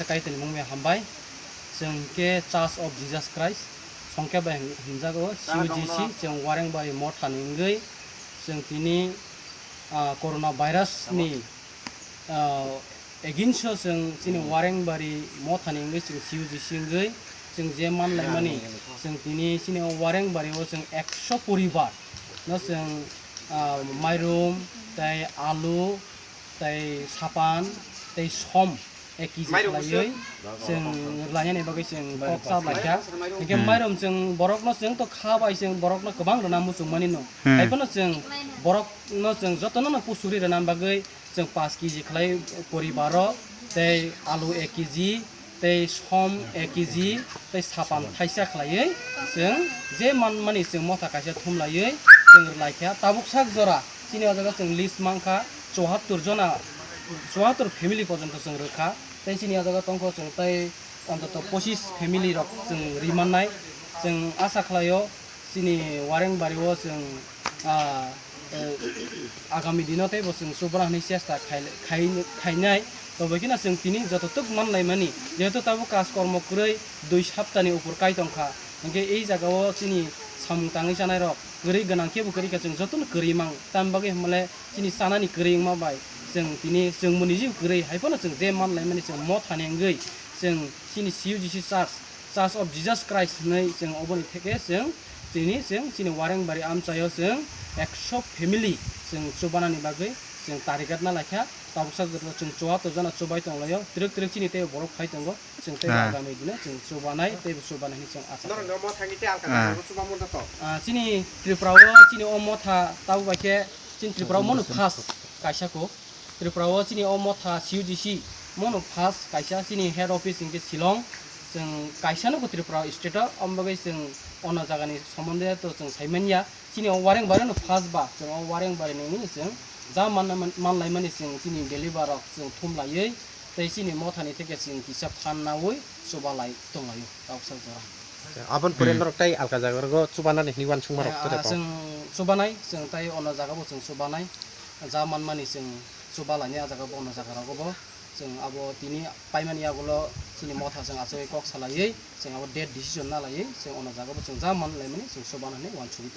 S10: Sakai tani mong hambay jeng ke Church of Jesus Christ songkya ba hinjago CUGC jeng wareng bari mot haninggai jeng tini corona virus ni against jeng tini wareng bari mot haninggai jeng CUGC ngai jeng je man lai mani jeng tini tini wareng bari o jeng 100 poribar no jeng mairum tai alu tai sapan tai som ekiji layoy jeng lanya ni bagai jeng koksa laika ke mairom jeng borok no jeng to khabai jeng borok no kobang rana musung mani no aipono jeng borok no jeng jotono no pusuri rana bagai jeng 5 kg khlai poribaro tei alu 1 kg tei som 1 kg tei sapan thaisa khlaiयै jeng je man mani jeng motha kaisa thumlaiयै jeng laika tabuk sak jora chini ojaga jeng list mangkha 74 jona 74 family porjonto jeng rekha tei chini ojaga tongkho jeng tei অন্তত 25 family rock जों रिमाननाय जों आसा खालायो जोंनि वारें बारियाव जों आगामी दिनाव जों सुबुरा होनाय सेस्था खायनाय तो बेखिना जों तिनि जततुक माननाय मानि जेहेतु ताबो काज कर्म करै 2 सप्ताहनि उपर कायतंखा ओंके এই জায়গাও जोंनि सामताङै जानाय रक गरै गोनांथिबो गरैखा जों जतन गरैमां तामबागे हमले जोंनि सानानि गरै माबाय जों तिनि जों मुनि जिउ गरै हायफोना जों जे माननाय मानि जों म थानेंगै जों जोंनि CUGC church of Jesus Christ नै जों अबनि थेके जों तिनि जों जोंनि वारेंबारि आमचायाव जों 100 फेमिलि जों सुबानानि बागै जों तारिगात ना लाखा ताबसा जों चुवा तो जना चुबाय तंलायो तिरक तिरक चिनि ते बरफ खाय तंगो जों ते आगामी दिना जों सुबानाय ते सुबानायनि जों आसा चिनि त्रिपुराव चिनि अमथा ताव बाके चिनि त्रिपुराव मनो फास कायसाको त्रिपुराव चिनि अमथा CUGC मनो फास कायसा चिनि हेड अफिस इंके शिलं जों कायसानो को त्रिपुरा स्टेटआव अम्बगै जों अना जागानि सम्बन्धे तो जों साइमेनिया चिनि वारें बारेनो फास बा जों वारें बारेनि जों जा मानलाय मानि जों चिनि डेलिभाराव जों थुम लायै तै चिनि मथानि थेके जों हिसाब फाननावै सुबालाय दंलायो दावसा जरा
S21: आबन पुरेन्द्र ताई अलका जागरगो सुबानानि निवान सुमारक
S10: जों सुबानाय जों ताई अना जागाबो जों सुबानाय जा मानमानि जों सुबालायनि आजागाबो अना जागारावबो जों आबो तिनि पाइमानि आगुलो चिनि मथा जों आसे कक सालायै जों आबो डेट डिसिजन ना लायै जों अना जागाबो जों जा मानलाय मानि जों सुबानानै वान सुबित